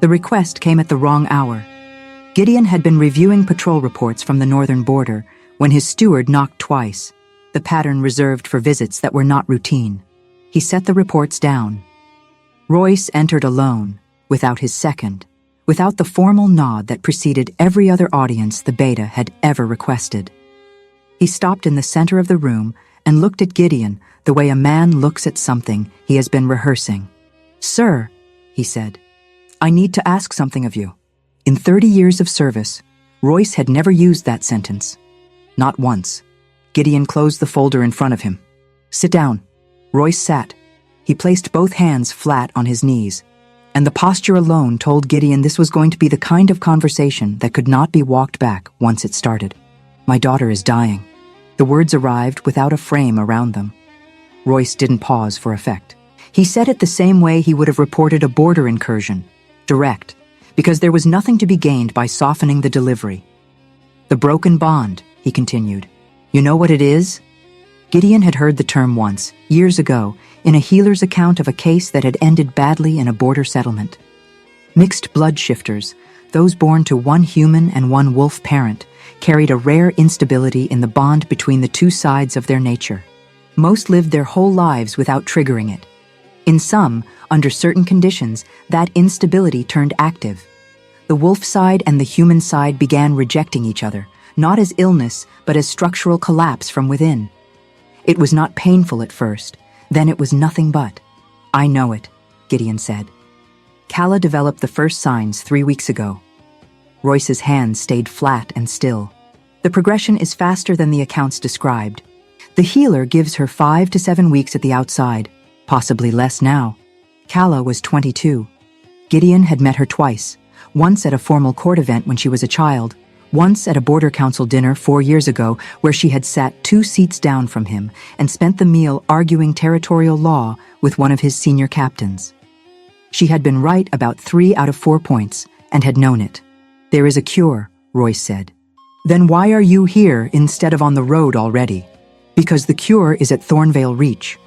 The request came at the wrong hour. Gideon had been reviewing patrol reports from the northern border when his steward knocked twice, the pattern reserved for visits that were not routine. He set the reports down. Royce entered alone, without his second, without the formal nod that preceded every other audience the Beta had ever requested. He stopped in the center of the room and looked at Gideon the way a man looks at something he has been rehearsing. "Sir," he said, "I need to ask something of you." In 30 years of service, Royce had never used that sentence. Not once. Gideon closed the folder in front of him. "Sit down." Royce sat. He placed both hands flat on his knees, and the posture alone told Gideon this was going to be the kind of conversation that could not be walked back once it started. "My daughter is dying." The words arrived without a frame around them. Royce didn't pause for effect. He said it the same way he would have reported a border incursion, direct, because there was nothing to be gained by softening the delivery. "The broken bond," he continued. "You know what it is?" Gideon had heard the term once, years ago, in a healer's account of a case that had ended badly in a border settlement. Mixed blood shifters, those born to one human and one wolf parent, carried a rare instability in the bond between the two sides of their nature. Most lived their whole lives without triggering it. In some, under certain conditions, that instability turned active. The wolf side and the human side began rejecting each other, not as illness, but as structural collapse from within. It was not painful at first, then it was nothing but. "I know it," Gideon said. "Kala developed the first signs 3 weeks ago." Royce's hands stayed flat and still. "The progression is faster than the accounts described. The healer gives her 5 to 7 weeks at the outside, possibly less now. Kala was 22. Gideon had met her twice, once at a formal court event when she was a child, once at a border council dinner 4 years ago where she had sat 2 seats down from him and spent the meal arguing territorial law with one of his senior captains. She had been right about 3 out of 4 points and had known it. "There is a cure," Royce said. "Then why are you here instead of on the road already?" "Because the cure is at Thornvale Reach."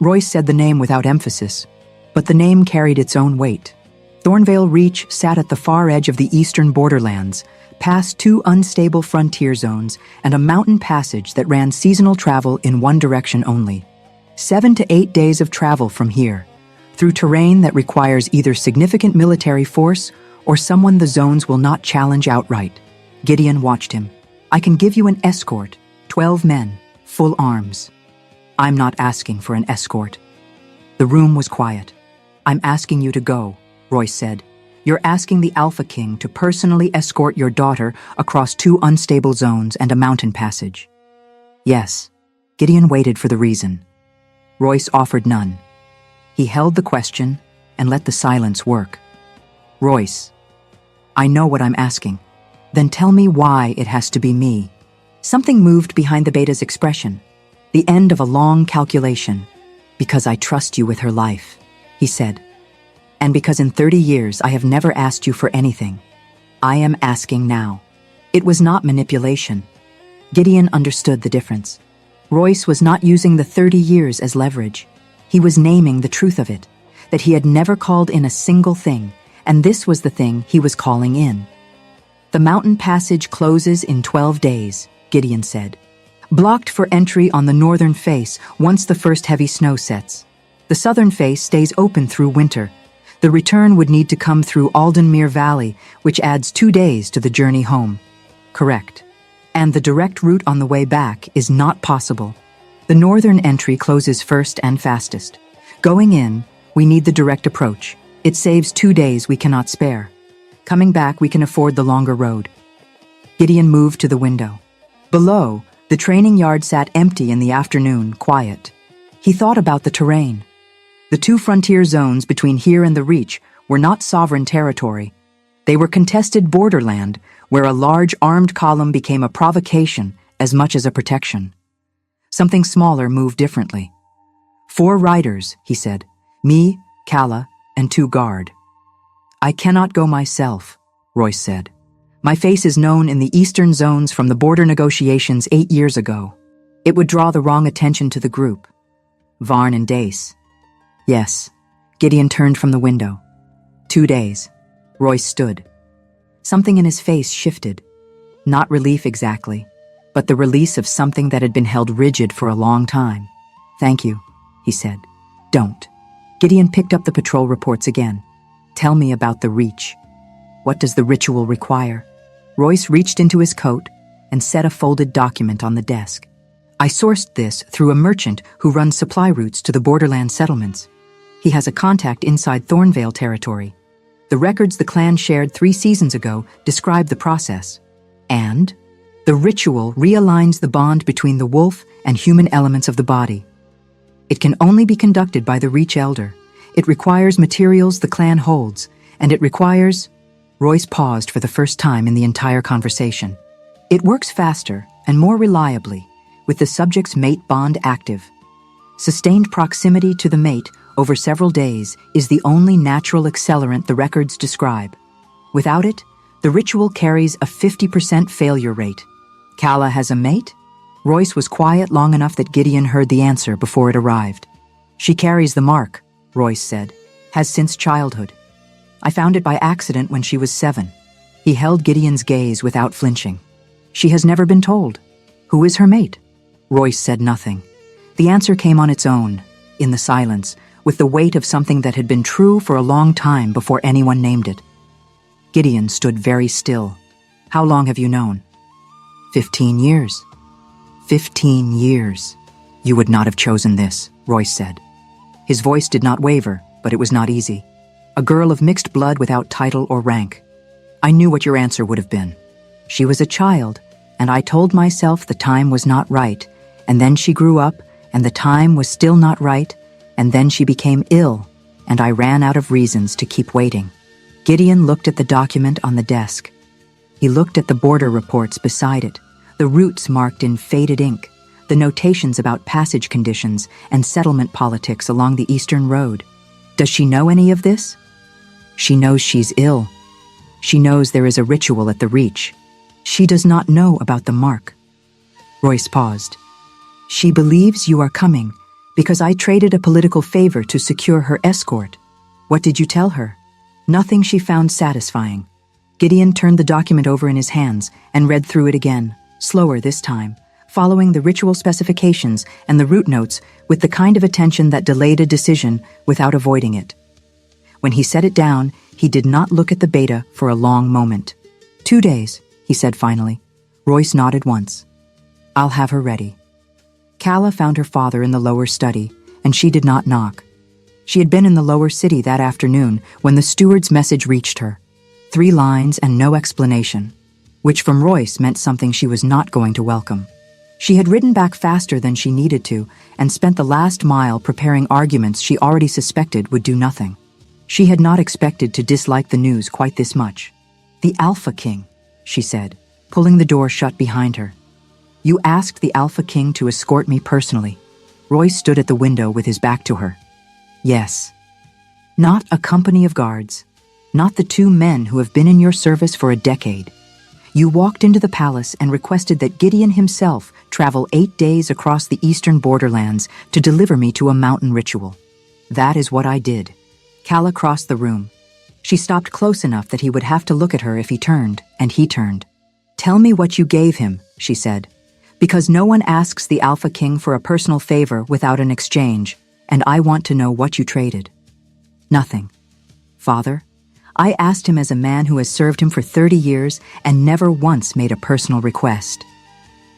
Royce said the name without emphasis, but the name carried its own weight. Thornvale Reach sat at the far edge of the eastern borderlands, past 2 unstable frontier zones and a mountain passage that ran seasonal travel in one direction only. 7 to 8 days of travel from here, through terrain that requires either significant military force or someone the zones will not challenge outright. Gideon watched him. "I can give you an escort, 12 men, full arms." "I'm not asking for an escort." The room was quiet. "I'm asking you to go," Royce said. "You're asking the Alpha King to personally escort your daughter across 2 unstable zones and a mountain passage." "Yes." Gideon waited for the reason. Royce offered none. He held the question and let the silence work. "Royce, I know what I'm asking. Then tell me why it has to be me." Something moved behind the Beta's expression. The end of a long calculation. "Because I trust you with her life," he said. "And because in 30 years I have never asked you for anything. I am asking now." It was not manipulation. Gideon understood the difference. Royce was not using the 30 years as leverage. He was naming the truth of it, that he had never called in a single thing, and this was the thing he was calling in. "The mountain passage closes in 12 days, Gideon said. "Blocked for entry on the northern face once the first heavy snow sets. The southern face stays open through winter. The return would need to come through Aldenmere Valley, which adds 2 days to the journey home." "Correct. And the direct route on the way back is not possible. The northern entry closes first and fastest. Going in, we need the direct approach. It saves 2 days we cannot spare. Coming back, we can afford the longer road." Gideon moved to the window. Below, the training yard sat empty in the afternoon, quiet. He thought about the terrain. The 2 frontier zones between here and the Reach were not sovereign territory. They were contested borderland, where a large armed column became a provocation as much as a protection. Something smaller moved differently. 4 riders, he said. Me, Kala, and 2 guard. "I cannot go myself," Royce said. "My face is known in the eastern zones from the border negotiations 8 years ago. It would draw the wrong attention to the group." "Varn and Dace." "Yes." Gideon turned from the window. 2 days. Royce stood. Something in his face shifted. Not relief exactly, but the release of something that had been held rigid for a long time. "Thank you," he said. "Don't." Gideon picked up the patrol reports again. "Tell me about the reach. What does the ritual require?" Royce reached into his coat and set a folded document on the desk. "I sourced this through a merchant who runs supply routes to the borderland settlements. He has a contact inside Thornvale territory. The records the clan shared 3 seasons ago describe the process. And the ritual realigns the bond between the wolf and human elements of the body. It can only be conducted by the Reach Elder. It requires materials the clan holds, and it requires—" Royce paused for the first time in the entire conversation. "It works faster and more reliably, with the subject's mate bond active. Sustained proximity to the mate over several days is the only natural accelerant the records describe. Without it, the ritual carries a 50% failure rate." "Kala has a mate?" Royce was quiet long enough that Gideon heard the answer before it arrived. "She carries the mark," Royce said. "Has since childhood. I found it by accident when she was 7. He held Gideon's gaze without flinching. "She has never been told. Who is her mate?" Royce said nothing. The answer came on its own, in the silence, with the weight of something that had been true for a long time before anyone named it. Gideon stood very still. "How long have you known?" 15 years. 15 years. "You would not have chosen this," Royce said. His voice did not waver, but it was not easy. "A girl of mixed blood without title or rank. I knew what your answer would have been. She was a child, and I told myself the time was not right, and then she grew up, and the time was still not right, and then she became ill, and I ran out of reasons to keep waiting." Gideon looked at the document on the desk. He looked at the border reports beside it, the routes marked in faded ink, the notations about passage conditions and settlement politics along the Eastern Road. "Does she know any of this?" "She knows she's ill. She knows there is a ritual at the Reach. She does not know about the mark." Royce paused. "She believes you are coming because I traded a political favor to secure her escort. What did you tell her?" "Nothing she found satisfying." Gideon turned the document over in his hands and read through it again, slower this time, following the ritual specifications and the route notes with the kind of attention that delayed a decision without avoiding it. When he set it down, he did not look at the beta for a long moment. 2 days, he said finally. Royce nodded once. "I'll have her ready." Kala found her father in the lower study, and she did not knock. She had been in the lower city that afternoon when the steward's message reached her. 3 lines and no explanation, which from Royce meant something she was not going to welcome. She had ridden back faster than she needed to and spent the last mile preparing arguments she already suspected would do nothing. She had not expected to dislike the news quite this much. "The Alpha King," she said, pulling the door shut behind her. "You asked the Alpha King to escort me personally." Royce stood at the window with his back to her. "Yes. Not a company of guards. Not the 2 men who have been in your service for a decade. You walked into the palace and requested that Gideon himself travel 8 days across the eastern borderlands to deliver me to a mountain ritual. That is what I did." Kala crossed the room. She stopped close enough that he would have to look at her if he turned, and he turned. "Tell me what you gave him," she said, "because no one asks the Alpha King for a personal favor without an exchange, and I want to know what you traded." "Nothing. Father, I asked him as a man who has served him for 30 years and never once made a personal request."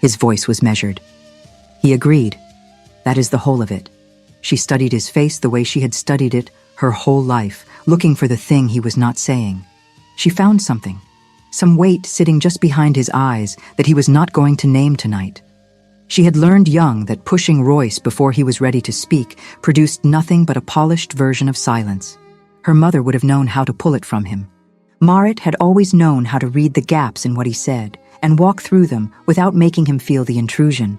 His voice was measured. He agreed. That is the whole of it. She studied his face the way she had studied it her whole life, looking for the thing he was not saying. She found something, some weight sitting just behind his eyes that he was not going to name tonight. She had learned young that pushing Royce before he was ready to speak produced nothing but a polished version of silence. Her mother would have known how to pull it from him. Marit had always known how to read the gaps in what he said and walk through them without making him feel the intrusion.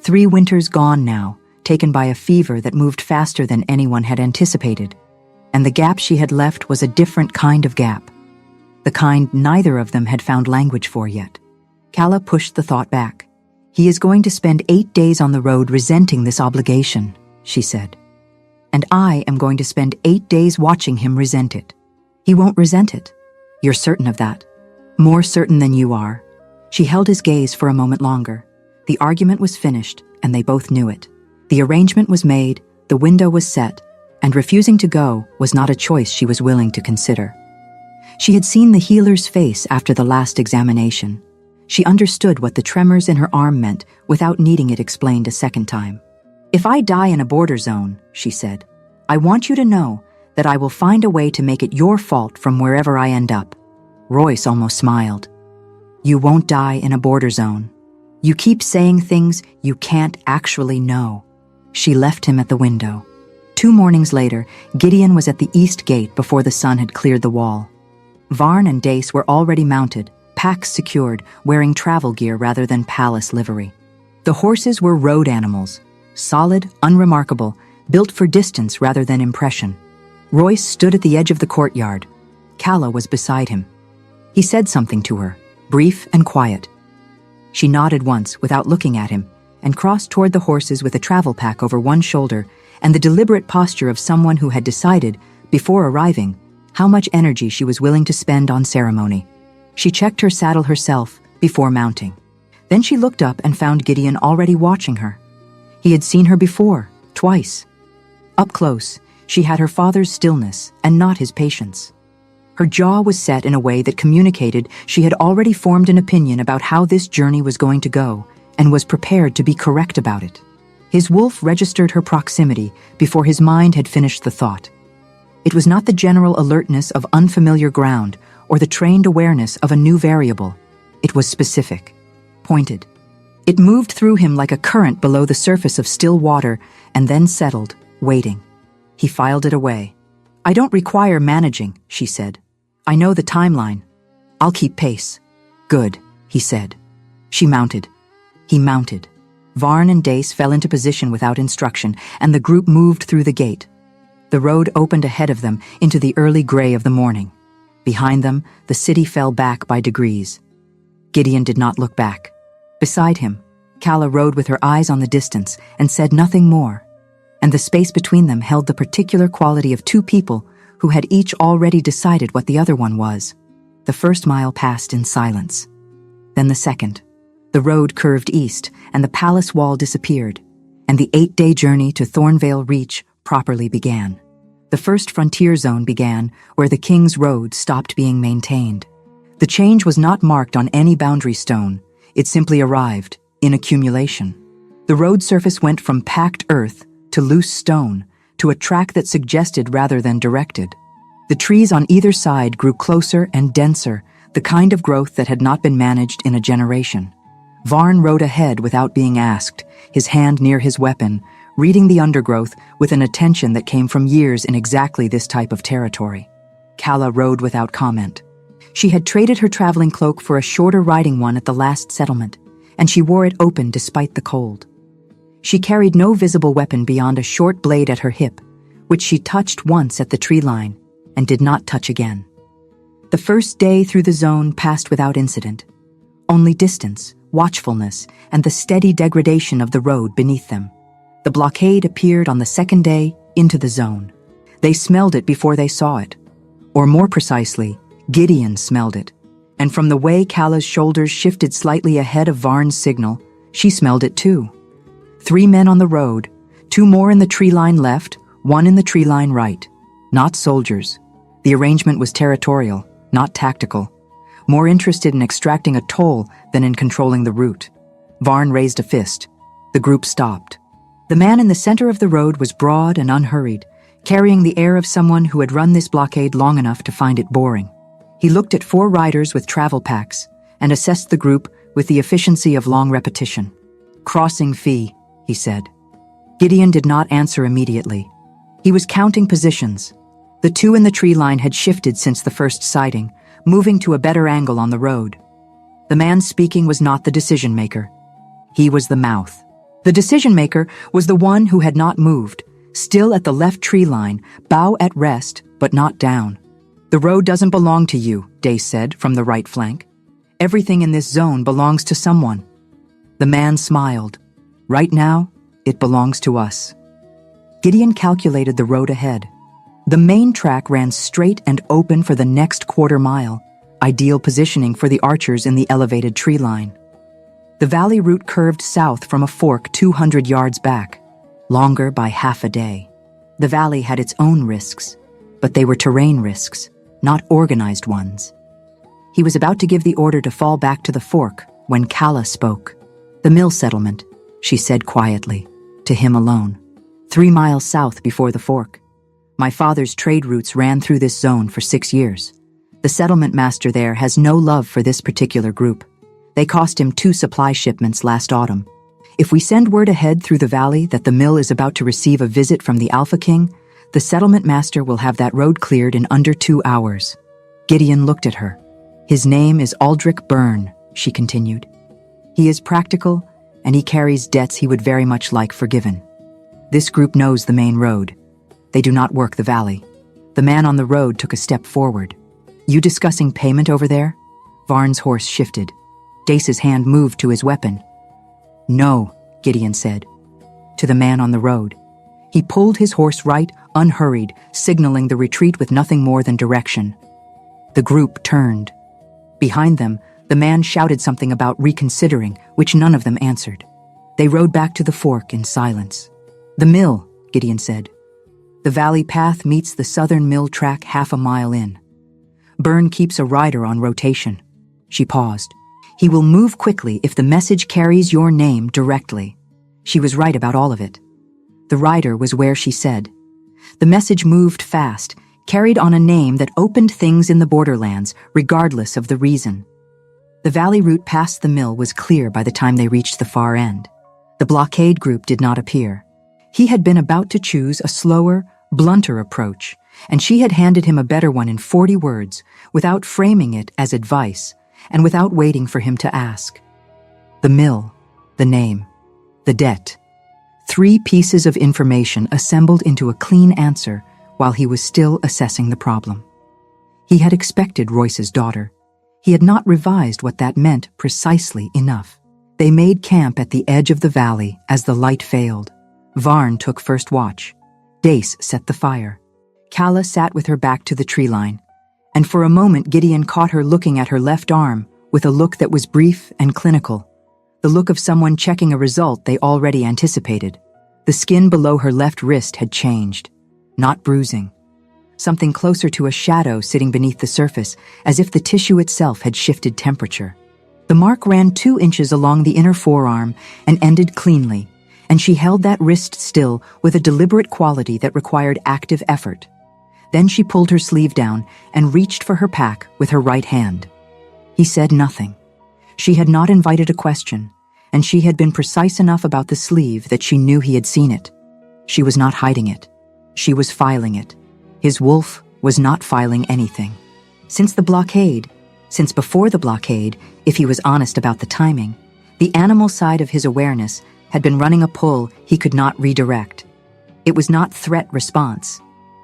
3 winters gone now, taken by a fever that moved faster than anyone had anticipated. And the gap she had left was a different kind of gap. The kind neither of them had found language for yet. Kala pushed the thought back. "He is going to spend 8 days on the road resenting this obligation," she said. "And I am going to spend 8 days watching him resent it. He won't resent it. You're certain of that? More certain than you are. She held his gaze for a moment longer. The argument was finished, and they both knew it. The arrangement was made, the window was set, and refusing to go was not a choice she was willing to consider. She had seen the healer's face after the last examination. She understood what the tremors in her arm meant without needing it explained a second time. If I die in a border zone, she said, I want you to know that I will find a way to make it your fault from wherever I end up. Royce almost smiled. You won't die in a border zone. You keep saying things you can't actually know. She left him at the window. 2 mornings later, Gideon was at the east gate before the sun had cleared the wall. Varn and Dace were already mounted, packs secured, wearing travel gear rather than palace livery. The horses were road animals, solid, unremarkable, built for distance rather than impression. Royce stood at the edge of the courtyard. Calla was beside him. He said something to her, brief and quiet. She nodded once without looking at him and crossed toward the horses with a travel pack over one shoulder and the deliberate posture of someone who had decided, before arriving, how much energy she was willing to spend on ceremony. She checked her saddle herself before mounting. Then she looked up and found Gideon already watching her. He had seen her before, twice. Up close, she had her father's stillness and not his patience. Her jaw was set in a way that communicated she had already formed an opinion about how this journey was going to go and was prepared to be correct about it. His wolf registered her proximity before his mind had finished the thought. It was not the general alertness of unfamiliar ground or the trained awareness of a new variable. It was specific, pointed. It moved through him like a current below the surface of still water and then settled, waiting. He filed it away. I don't require managing, she said. I know the timeline. I'll keep pace. Good, he said. She mounted. He mounted. Varn and Dace fell into position without instruction, and the group moved through the gate. The road opened ahead of them into the early gray of the morning. Behind them, the city fell back by degrees. Gideon did not look back. Beside him, Calla rode with her eyes on the distance and said nothing more. And the space between them held the particular quality of 2 people who had each already decided what the other one was. The first mile passed in silence. Then the second. The road curved east, and the palace wall disappeared, and the 8-day journey to Thornvale Reach properly began. The first frontier zone began where the King's Road stopped being maintained. The change was not marked on any boundary stone. It simply arrived, in accumulation. The road surface went from packed earth to loose stone, to a track that suggested rather than directed. The trees on either side grew closer and denser, the kind of growth that had not been managed in a generation. Varn rode ahead without being asked, his hand near his weapon, reading the undergrowth with an attention that came from years in exactly this type of territory. Calla rode without comment. She had traded her traveling cloak for a shorter riding one at the last settlement, and she wore it open despite the cold. She carried no visible weapon beyond a short blade at her hip, which she touched once at the tree line and did not touch again. The first day through the zone passed without incident. Only distance, watchfulness, and the steady degradation of the road beneath them. The blockade appeared on the second day into the zone. They smelled it before they saw it. Or more precisely, Gideon smelled it. And from the way Calla's shoulders shifted slightly ahead of Varn's signal, she smelled it too. 3 men on the road, 2 more in the tree line left, 1 in the tree line right. Not soldiers. The arrangement was territorial, not tactical. More interested in extracting a toll than in controlling the route. Varn raised a fist. The group stopped. The man in the center of the road was broad and unhurried, carrying the air of someone who had run this blockade long enough to find it boring. He looked at 4 riders with travel packs and assessed the group with the efficiency of long repetition. Crossing fee, he said. Gideon did not answer immediately. He was counting positions. The 2 in the tree line had shifted since the first sighting, moving to a better angle on the road. The man speaking was not the decision-maker. He was the mouth. The decision-maker was the one who had not moved, still at the left tree line, bow at rest, but not down. The road doesn't belong to you, Dace said from the right flank. Everything in this zone belongs to someone. The man smiled. Right now, it belongs to us. Gideon calculated the road ahead. The main track ran straight and open for the next quarter mile, ideal positioning for the archers in the elevated tree line. The valley route curved south from a fork 200 yards back, longer by half a day. The valley had its own risks, but they were terrain risks, not organized ones. He was about to give the order to fall back to the fork when Kala spoke. "The mill settlement," she said quietly, to him alone, 3 miles south before the fork. "My father's trade routes ran through this zone for 6 years. The settlement master there has no love for this particular group. They cost him 2 supply shipments last autumn. If we send word ahead through the valley that the mill is about to receive a visit from the Alpha King, the settlement master will have that road cleared in under 2 hours." Gideon looked at her. "His name is Aldrich Byrne," she continued. "He is practical, and he carries debts he would very much like forgiven. This group knows the main road. They do not work the valley." The man on the road took a step forward. "You discussing payment over there?" Varn's horse shifted. Dace's hand moved to his weapon. "No," Gideon said. To the man on the road. He pulled his horse right, unhurried, signaling the retreat with nothing more than direction. The group turned. Behind them, the man shouted something about reconsidering, which none of them answered. They rode back to the fork in silence. "The mill," Gideon said. "The valley path meets the southern mill track half a mile in. Byrne keeps a rider on rotation." She paused. "He will move quickly if the message carries your name directly." She was right about all of it. The rider was where she said. The message moved fast, carried on a name that opened things in the borderlands, regardless of the reason. The valley route past the mill was clear by the time they reached the far end. The blockade group did not appear. He had been about to choose a slower, blunter approach, and she had handed him a better one in 40 words, without framing it as advice, and without waiting for him to ask. The mill, the name, the debt. 3 pieces of information assembled into a clean answer while he was still assessing the problem. He had expected Royce's daughter. He had not revised what that meant precisely enough. They made camp at the edge of the valley as the light failed. Varn took first watch. Dace set the fire. Kala sat with her back to the tree line, and for a moment Gideon caught her looking at her left arm with a look that was brief and clinical, the look of someone checking a result they already anticipated. The skin below her left wrist had changed, not bruising. Something closer to a shadow sitting beneath the surface, as if the tissue itself had shifted temperature. The mark ran 2 inches along the inner forearm and ended cleanly, and she held that wrist still with a deliberate quality that required active effort. Then she pulled her sleeve down and reached for her pack with her right hand. He said nothing. She had not invited a question, and she had been precise enough about the sleeve that she knew he had seen it. She was not hiding it. She was filing it. His wolf was not filing anything. Since before the blockade, if he was honest about the timing, the animal side of his awareness had been running a pull he could not redirect. It was not threat response.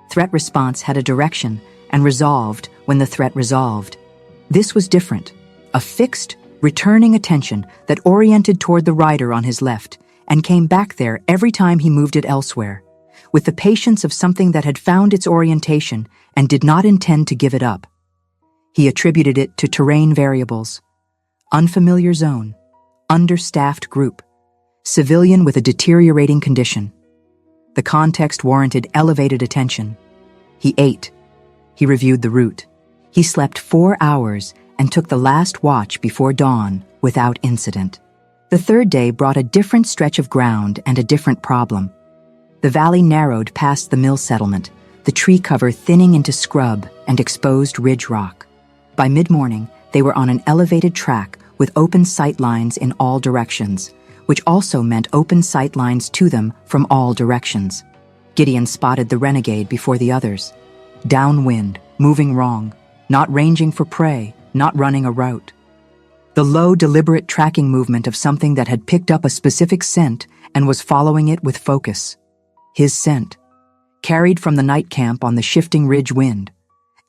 Threat response had a direction and resolved when the threat resolved. This was different, a fixed, returning attention that oriented toward the rider on his left and came back there every time he moved it elsewhere, with the patience of something that had found its orientation and did not intend to give it up. He attributed it to terrain variables, unfamiliar zone, understaffed group, civilian with a deteriorating condition. The context warranted elevated attention. He ate. He reviewed the route. He slept 4 hours and took the last watch before dawn without incident. The 3rd day brought a different stretch of ground and a different problem. The valley narrowed past the mill settlement, the tree cover thinning into scrub and exposed ridge rock. By mid-morning, they were on an elevated track with open sight lines in all directions, which also meant open sight lines to them from all directions. Gideon spotted the renegade before the others. Downwind, moving wrong, not ranging for prey, not running a route. The low, deliberate tracking movement of something that had picked up a specific scent and was following it with focus. His scent, carried from the night camp on the shifting ridge wind.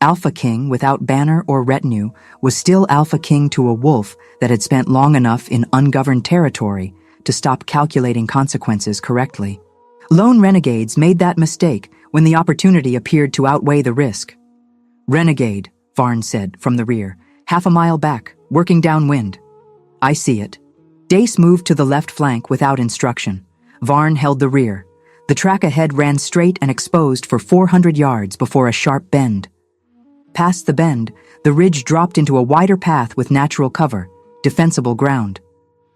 Alpha King, without banner or retinue, was still Alpha King to a wolf that had spent long enough in ungoverned territory to stop calculating consequences correctly. Lone renegades made that mistake when the opportunity appeared to outweigh the risk. "Renegade," Varn said from the rear, Half a mile back, working downwind. I see it. Dace moved to the left flank without instruction. Varn held the rear. The track ahead ran straight and exposed for 400 yards before a sharp bend. Past the bend, the ridge dropped into a wider path with natural cover, defensible ground.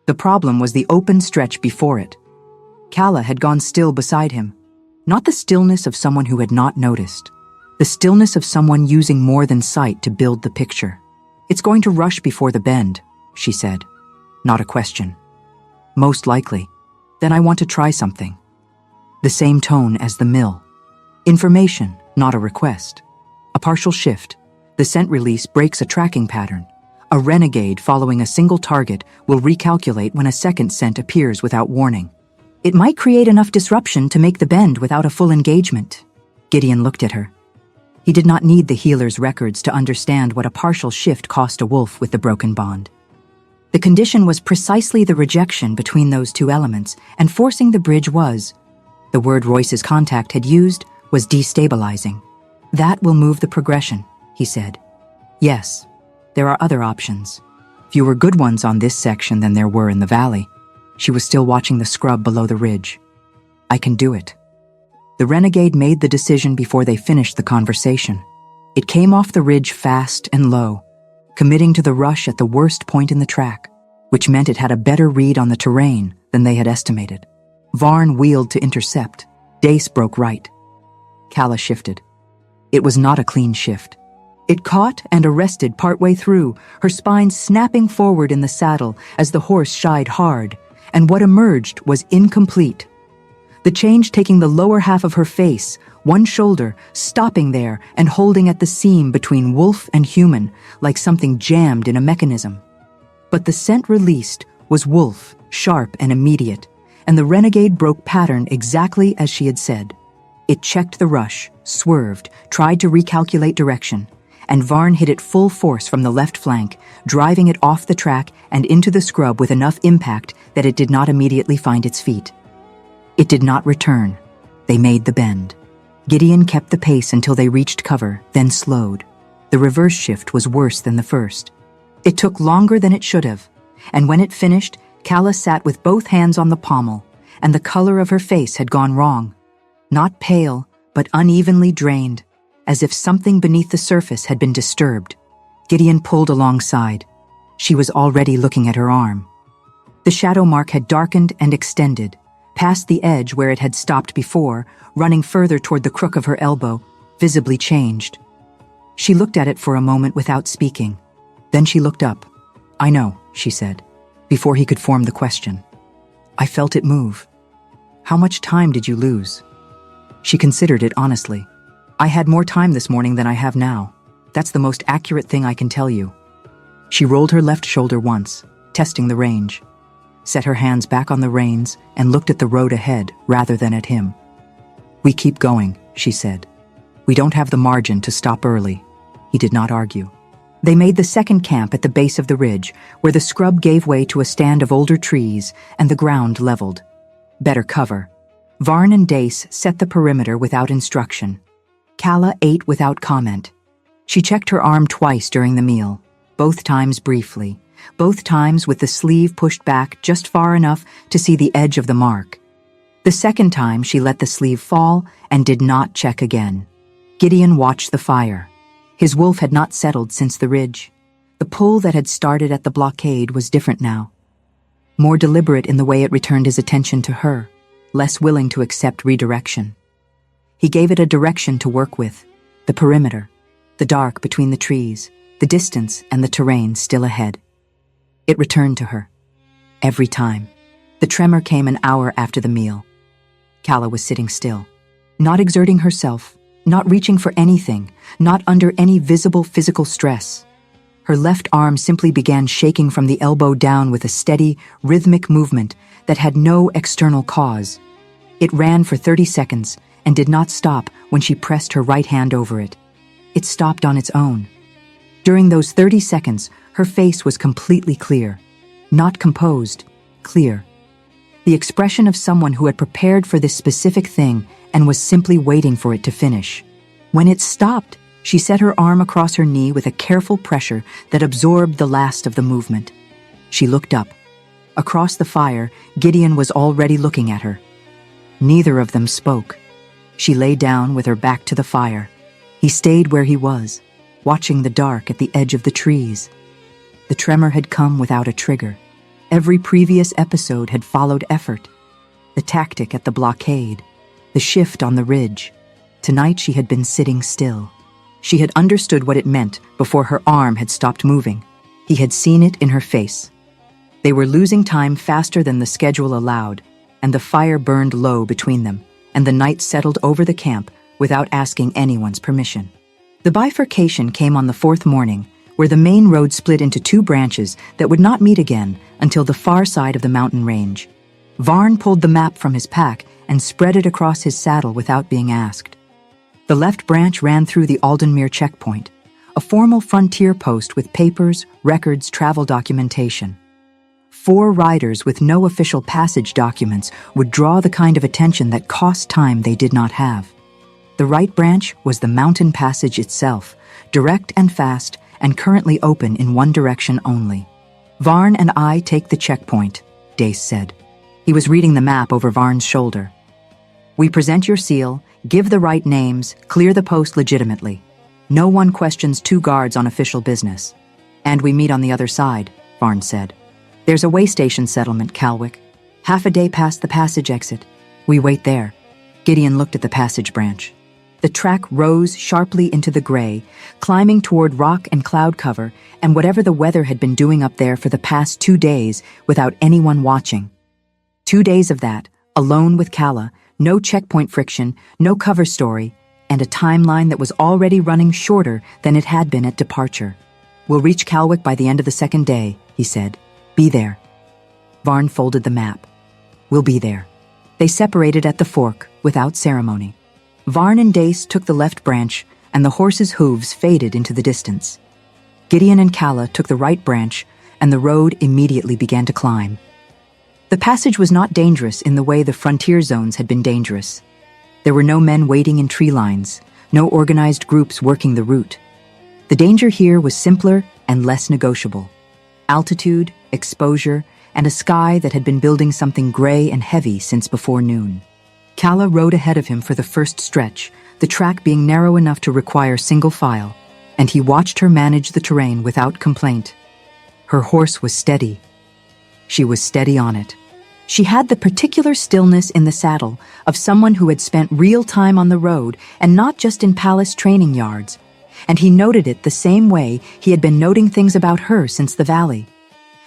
The problem was the open stretch before it. Calla had gone still beside him. Not the stillness of someone who had not noticed. The stillness of someone using more than sight to build the picture. It's going to rush before the bend, she said. Not a question. Most likely. Then I want to try something. The same tone as the mill. Information, not a request. A partial shift. The scent release breaks a tracking pattern. A renegade following a single target will recalculate when a second scent appears without warning. It might create enough disruption to make the bend without a full engagement. Gideon looked at her. He did not need the healer's records to understand what a partial shift cost a wolf with the broken bond. The condition was precisely the rejection between those two elements, and forcing the bridge was, the word Royce's contact had used, was destabilizing. That will move the progression, he said. Yes, there are other options. Fewer good ones on this section than there were in the valley. She was still watching the scrub below the ridge. I can do it. The renegade made the decision before they finished the conversation. It came off the ridge fast and low, committing to the rush at the worst point in the track, which meant it had a better read on the terrain than they had estimated. Varn wheeled to intercept. Dace broke right. Calla shifted. It was not a clean shift. It caught and arrested partway through, her spine snapping forward in the saddle as the horse shied hard, and what emerged was incomplete. The change taking the lower half of her face, one shoulder, stopping there and holding at the seam between wolf and human, like something jammed in a mechanism. But the scent released was wolf, sharp and immediate, and the renegade broke pattern exactly as she had said. It checked the rush, swerved, tried to recalculate direction, and Varn hit it full force from the left flank, driving it off the track and into the scrub with enough impact that it did not immediately find its feet. It did not return. They made the bend. Gideon kept the pace until they reached cover, then slowed. The reverse shift was worse than the first. It took longer than it should have, and when it finished, Calla sat with both hands on the pommel, and the color of her face had gone wrong. Not pale, but unevenly drained, as if something beneath the surface had been disturbed. Gideon pulled alongside. She was already looking at her arm. The shadow mark had darkened and extended, past the edge where it had stopped before, running further toward the crook of her elbow, visibly changed. She looked at it for a moment without speaking. Then she looked up. I know, she said, before he could form the question. I felt it move. How much time did you lose? She considered it honestly. I had more time this morning than I have now. That's the most accurate thing I can tell you. She rolled her left shoulder once, testing the range, set her hands back on the reins, and looked at the road ahead rather than at him. We keep going, she said. We don't have the margin to stop early. He did not argue. They made the second camp at the base of the ridge, where the scrub gave way to a stand of older trees and the ground leveled. Better cover. Varn and Dace set the perimeter without instruction. Calla ate without comment. She checked her arm twice during the meal, both times briefly, both times with the sleeve pushed back just far enough to see the edge of the mark. The second time she let the sleeve fall and did not check again. Gideon watched the fire. His wolf had not settled since the ridge. The pull that had started at the blockade was different now. More deliberate in the way it returned his attention to her, less willing to accept redirection. He gave it a direction to work with, the perimeter, the dark between the trees, the distance and the terrain still ahead. It returned to her. Every time. The tremor came an hour after the meal. Calla was sitting still, not exerting herself, not reaching for anything, not under any visible physical stress. Her left arm simply began shaking from the elbow down with a steady, rhythmic movement that had no external cause. It ran for 30 seconds and did not stop when she pressed her right hand over it. It stopped on its own. During those 30 seconds, her face was completely clear. Not composed, clear. The expression of someone who had prepared for this specific thing and was simply waiting for it to finish. When it stopped, She set her arm across her knee with a careful pressure that absorbed the last of the movement. She looked up. Across the fire, Gideon was already looking at her. Neither of them spoke. She lay down with her back to the fire. He stayed where he was, watching the dark at the edge of the trees. The tremor had come without a trigger. Every previous episode had followed effort. The tactic at the blockade, the shift on the ridge. Tonight she had been sitting still. She had understood what it meant before her arm had stopped moving. He had seen it in her face. They were losing time faster than the schedule allowed, and the fire burned low between them, and the night settled over the camp without asking anyone's permission. The bifurcation came on the fourth morning, where the main road split into two branches that would not meet again until the far side of the mountain range. Varn pulled the map from his pack and spread it across his saddle without being asked. The left branch ran through the Aldenmere checkpoint, a formal frontier post with papers, records, travel documentation. 4 riders with no official passage documents would draw the kind of attention that cost time they did not have. The right branch was the mountain passage itself, direct and fast, and currently open in one direction only. "Varn and I take the checkpoint," Dace said. He was reading the map over Varn's shoulder. "We present your seal, give the right names, clear the post legitimately. No one questions 2 guards on official business. And we meet on the other side," Varn said. "There's a way station settlement, Calwick. Half a day past the passage exit. We wait there." Gideon looked at the passage branch. The track rose sharply into the gray, climbing toward rock and cloud cover and whatever the weather had been doing up there for the past 2 days without anyone watching. 2 days of that, alone with Calla, no checkpoint friction, no cover story, and a timeline that was already running shorter than it had been at departure. "We'll reach Calwick by the end of the second day," he said. "Be there." Varn folded the map. "We'll be there." They separated at the fork, without ceremony. Varn and Dace took the left branch, and the horses' hooves faded into the distance. Gideon and Calla took the right branch, and the road immediately began to climb. The passage was not dangerous in the way the frontier zones had been dangerous. There were no men waiting in tree lines, no organized groups working the route. The danger here was simpler and less negotiable. Altitude, exposure, and a sky that had been building something gray and heavy since before noon. Calla rode ahead of him for the first stretch, the track being narrow enough to require single file, and he watched her manage the terrain without complaint. Her horse was steady. She was steady on it. She had the particular stillness in the saddle of someone who had spent real time on the road and not just in palace training yards, and he noted it the same way he had been noting things about her since the valley.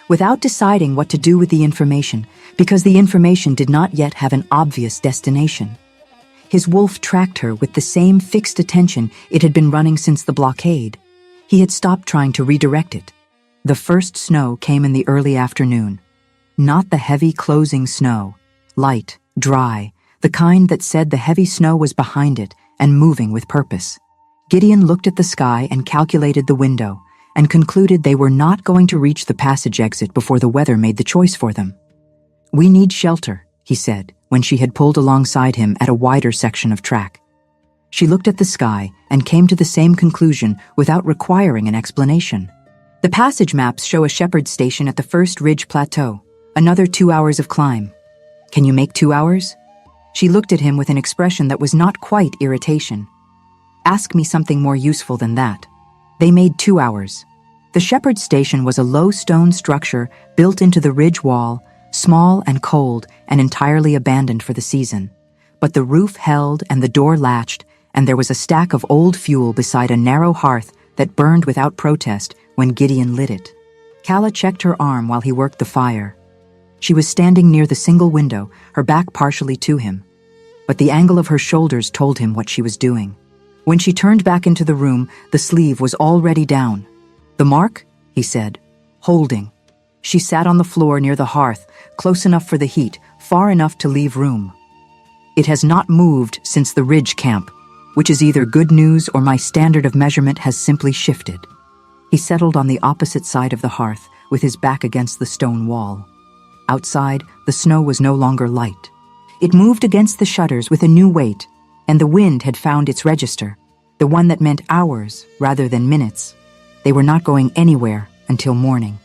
Without deciding what to do with the information, because the information did not yet have an obvious destination. His wolf tracked her with the same fixed attention it had been running since the blockade. He had stopped trying to redirect it. The first snow came in the early afternoon. Not the heavy closing snow, light, dry, the kind that said the heavy snow was behind it and moving with purpose. Gideon looked at the sky and calculated the window, and concluded they were not going to reach the passage exit before the weather made the choice for them. "We need shelter," he said, when she had pulled alongside him at a wider section of track. She looked at the sky and came to the same conclusion without requiring an explanation. "The passage maps show a shepherd's station at the first ridge plateau, another 2 hours of climb. Can you make 2 hours?" She looked at him with an expression that was not quite irritation. "Ask me something more useful than that." They made 2 hours. The shepherd's station was a low stone structure built into the ridge wall, small and cold and entirely abandoned for the season. But the roof held and the door latched, and there was a stack of old fuel beside a narrow hearth that burned without protest when Gideon lit it. Calla checked her arm while he worked the fire. She was standing near the single window, her back partially to him. But the angle of her shoulders told him what she was doing. When she turned back into the room, the sleeve was already down. "The mark?" he said. "Holding." She sat on the floor near the hearth, close enough for the heat, far enough to leave room. "It has not moved since the ridge camp, which is either good news or my standard of measurement has simply shifted." He settled on the opposite side of the hearth, with his back against the stone wall. Outside, the snow was no longer light. It moved against the shutters with a new weight, and the wind had found its register. the one that meant hours rather than minutes. They were not going anywhere until morning.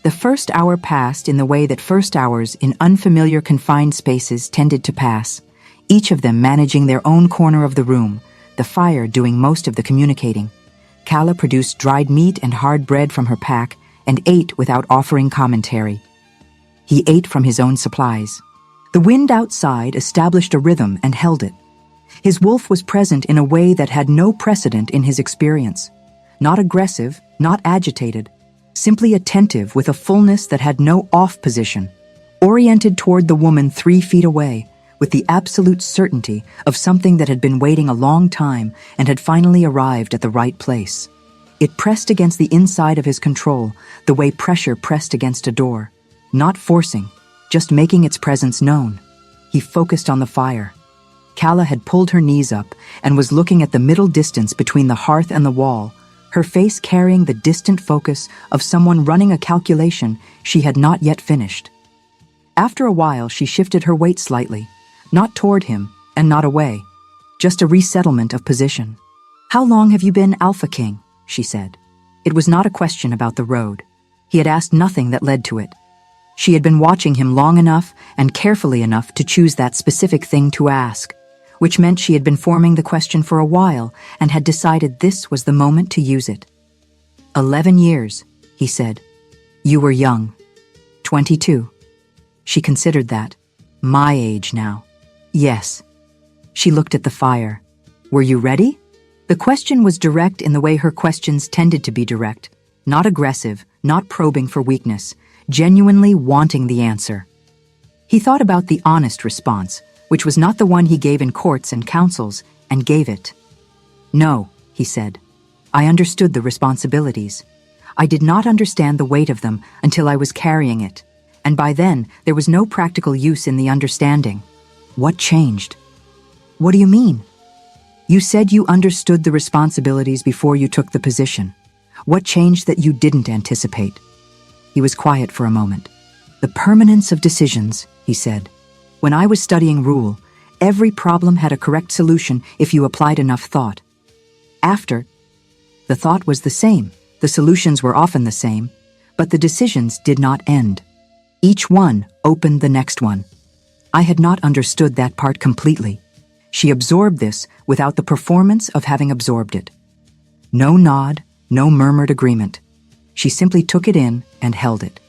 The first hour passed in the way that first hours in unfamiliar confined spaces tended to pass, each of them managing their own corner of the room, the fire doing most of the communicating. Calla produced dried meat and hard bread from her pack and ate without offering commentary. He ate from his own supplies. The wind outside established a rhythm and held it. His wolf was present in a way that had no precedent in his experience. Not aggressive, not agitated, simply attentive with a fullness that had no off position, oriented toward the woman 3 feet away, with the absolute certainty of something that had been waiting a long time and had finally arrived at the right place. It pressed against the inside of his control, the way pressure pressed against a door, not forcing, just making its presence known. He focused on the fire. Calla had pulled her knees up and was looking at the middle distance between the hearth and the wall, her face carrying the distant focus of someone running a calculation she had not yet finished. After a while, she shifted her weight slightly, not toward him and not away, just a resettlement of position. "How long have you been Alpha King?" she said. It was not a question about the road. He had asked nothing that led to it. She had been watching him long enough and carefully enough to choose that specific thing to ask, which meant she had been forming the question for a while and had decided this was the moment to use it. 11 years, he said. You were young. 22. She considered that. My age now. Yes. She looked at the fire. Were you ready? The question was direct in the way her questions tended to be direct, not aggressive, not probing for weakness, genuinely wanting the answer. He thought about the honest response, which was not the one he gave in courts and councils, and gave it. No, he said. I understood the responsibilities. I did not understand the weight of them until I was carrying it, and by then there was no practical use in the understanding. What changed? What do you mean? You said you understood the responsibilities before you took the position. What changed that you didn't anticipate? He was quiet for a moment. The permanence of decisions, he said. When I was studying rule, every problem had a correct solution if you applied enough thought. After, the thought was the same, the solutions were often the same, but the decisions did not end. Each one opened the next one. I had not understood that part completely. She absorbed this without the performance of having absorbed it. No nod, no murmured agreement. She simply took it in and held it.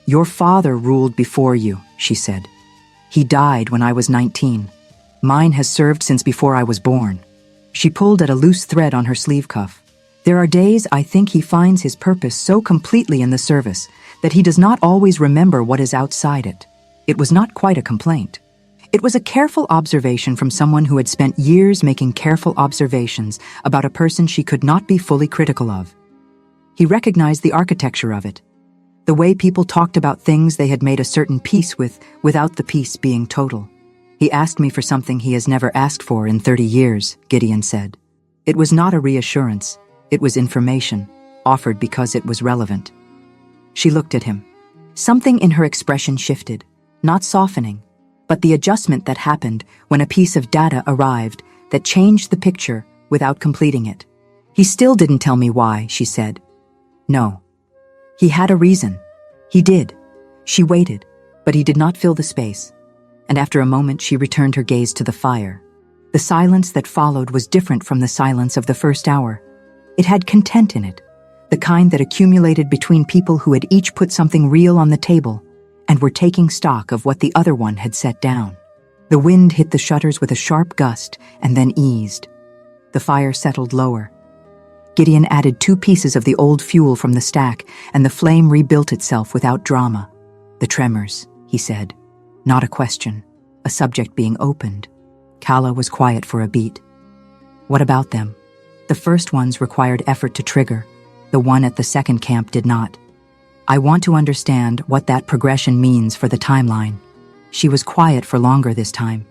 Your father ruled before you, she said. He died when I was 19. Mine has served since before I was born. She pulled at a loose thread on her sleeve cuff. There are days I think he finds his purpose so completely in the service that he does not always remember what is outside it. It was not quite a complaint. It was a careful observation from someone who had spent years making careful observations about a person she could not be fully critical of. He recognized the architecture of it, the way people talked about things they had made a certain peace with without the peace being total. He asked me for something he has never asked for in 30 years, Gideon said. It was not a reassurance. It was information, offered because it was relevant. She looked at him. Something in her expression shifted, not softening, but the adjustment that happened when a piece of data arrived that changed the picture without completing it. He still didn't tell me why, she said. No. He had a reason. He did. She waited, but he did not fill the space. And after a moment, she returned her gaze to the fire. The silence that followed was different from the silence of the first hour. It had content in it, the kind that accumulated between people who had each put something real on the table and were taking stock of what the other one had set down. The wind hit the shutters with a sharp gust and then eased. The fire settled lower. Gideon added 2 pieces of the old fuel from the stack, and the flame rebuilt itself without drama. The tremors, he said. Not a question, a subject being opened. Calla was quiet for a beat. What about them? The first ones required effort to trigger. The one at the second camp did not. I want to understand what that progression means for the timeline. She was quiet for longer this time.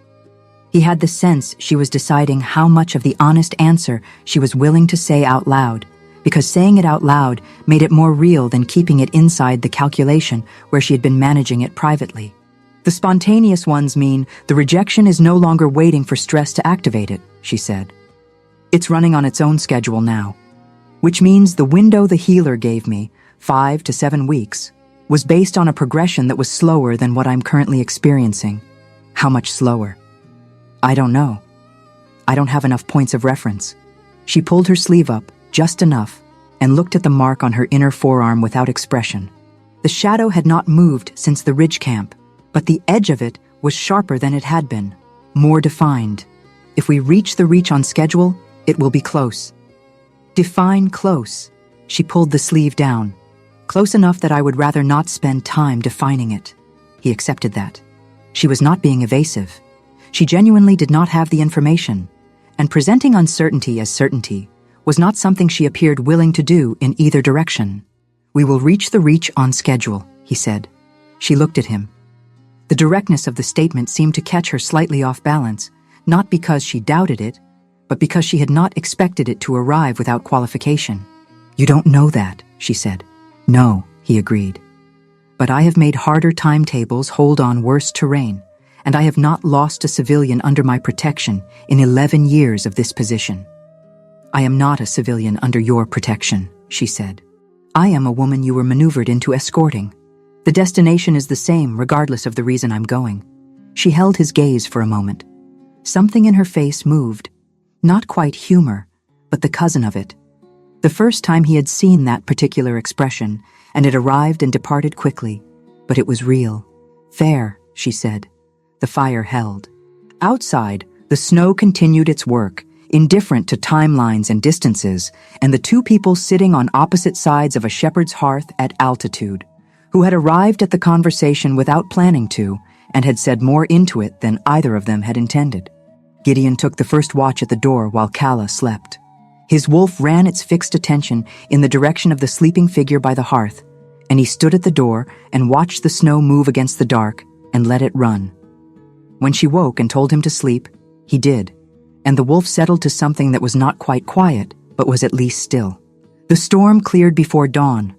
He had the sense she was deciding how much of the honest answer she was willing to say out loud, because saying it out loud made it more real than keeping it inside the calculation where she had been managing it privately. The spontaneous ones mean the rejection is no longer waiting for stress to activate it, she said. It's running on its own schedule now, which means the window the healer gave me, 5 to 7 weeks, was based on a progression that was slower than what I'm currently experiencing. How much slower? I don't know. I don't have enough points of reference. She pulled her sleeve up, just enough, and looked at the mark on her inner forearm without expression. The shadow had not moved since the ridge camp, but the edge of it was sharper than it had been, more defined. If we reach the reach on schedule, it will be close. Define close. She pulled the sleeve down. Close enough that I would rather not spend time defining it. He accepted that. She was not being evasive. She genuinely did not have the information, and presenting uncertainty as certainty was not something she appeared willing to do in either direction. We will reach the reach on schedule, he said. She looked at him. The directness of the statement seemed to catch her slightly off balance, not because she doubted it, but because she had not expected it to arrive without qualification. You don't know that, she said. No, he agreed. But I have made harder timetables hold on worse terrain, and I have not lost a civilian under my protection in 11 years of this position. I am not a civilian under your protection, she said. I am a woman you were maneuvered into escorting. The destination is the same regardless of the reason I'm going. She held his gaze for a moment. Something in her face moved. Not quite humor, but the cousin of it. The first time he had seen that particular expression, and it arrived and departed quickly, but it was real. Fair, she said. The fire held. Outside, the snow continued its work, indifferent to timelines and distances, and the two people sitting on opposite sides of a shepherd's hearth at altitude, who had arrived at the conversation without planning to, and had said more into it than either of them had intended. Gideon took the first watch at the door while Kala slept. His wolf ran its fixed attention in the direction of the sleeping figure by the hearth, and he stood at the door and watched the snow move against the dark and let it run. When she woke and told him to sleep, he did, and the wolf settled to something that was not quite quiet, but was at least still. The storm cleared before dawn.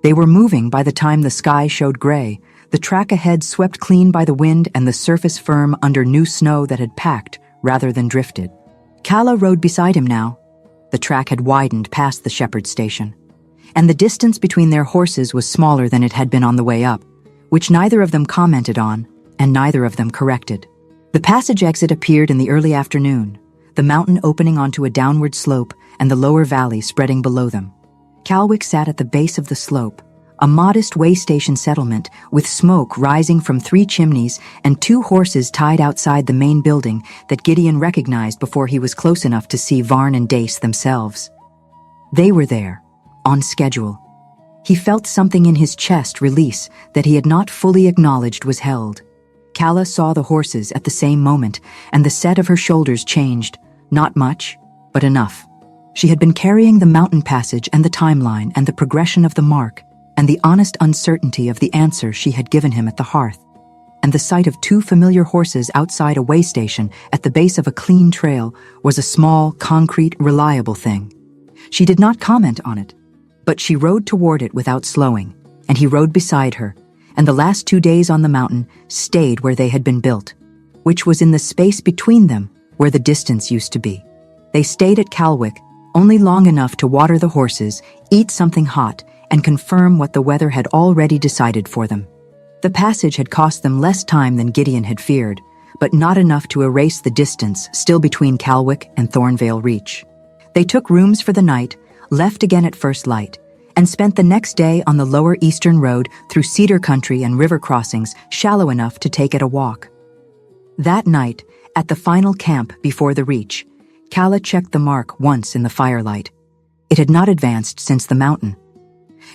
They were moving by the time the sky showed gray, the track ahead swept clean by the wind and the surface firm under new snow that had packed rather than drifted. Kala rode beside him now. The track had widened past the shepherd's station, and the distance between their horses was smaller than it had been on the way up, which neither of them commented on, and neither of them corrected. The passage exit appeared in the early afternoon, the mountain opening onto a downward slope and the lower valley spreading below them. Calwick sat at the base of the slope, a modest way station settlement with smoke rising from 3 chimneys and 2 horses tied outside the main building that Gideon recognized before he was close enough to see Varn and Dace themselves. They were there, on schedule. He felt something in his chest release that he had not fully acknowledged was held. Kala saw the horses at the same moment, and the set of her shoulders changed, not much, but enough. She had been carrying the mountain passage and the timeline and the progression of the mark, and the honest uncertainty of the answer she had given him at the hearth, and the sight of 2 familiar horses outside a way station at the base of a clean trail was a small, concrete, reliable thing. She did not comment on it, but she rode toward it without slowing, and he rode beside her, and the last 2 days on the mountain stayed where they had been built, which was in the space between them where the distance used to be. They stayed at Calwick only long enough to water the horses, eat something hot, and confirm what the weather had already decided for them. The passage had cost them less time than Gideon had feared, but not enough to erase the distance still between Calwick and Thornvale Reach. They took rooms for the night, left again at first light, and spent the next day on the lower eastern road through cedar country and river crossings shallow enough to take it a walk. That night, at the final camp before the Reach, Kala checked the mark once in the firelight. It had not advanced since the mountain.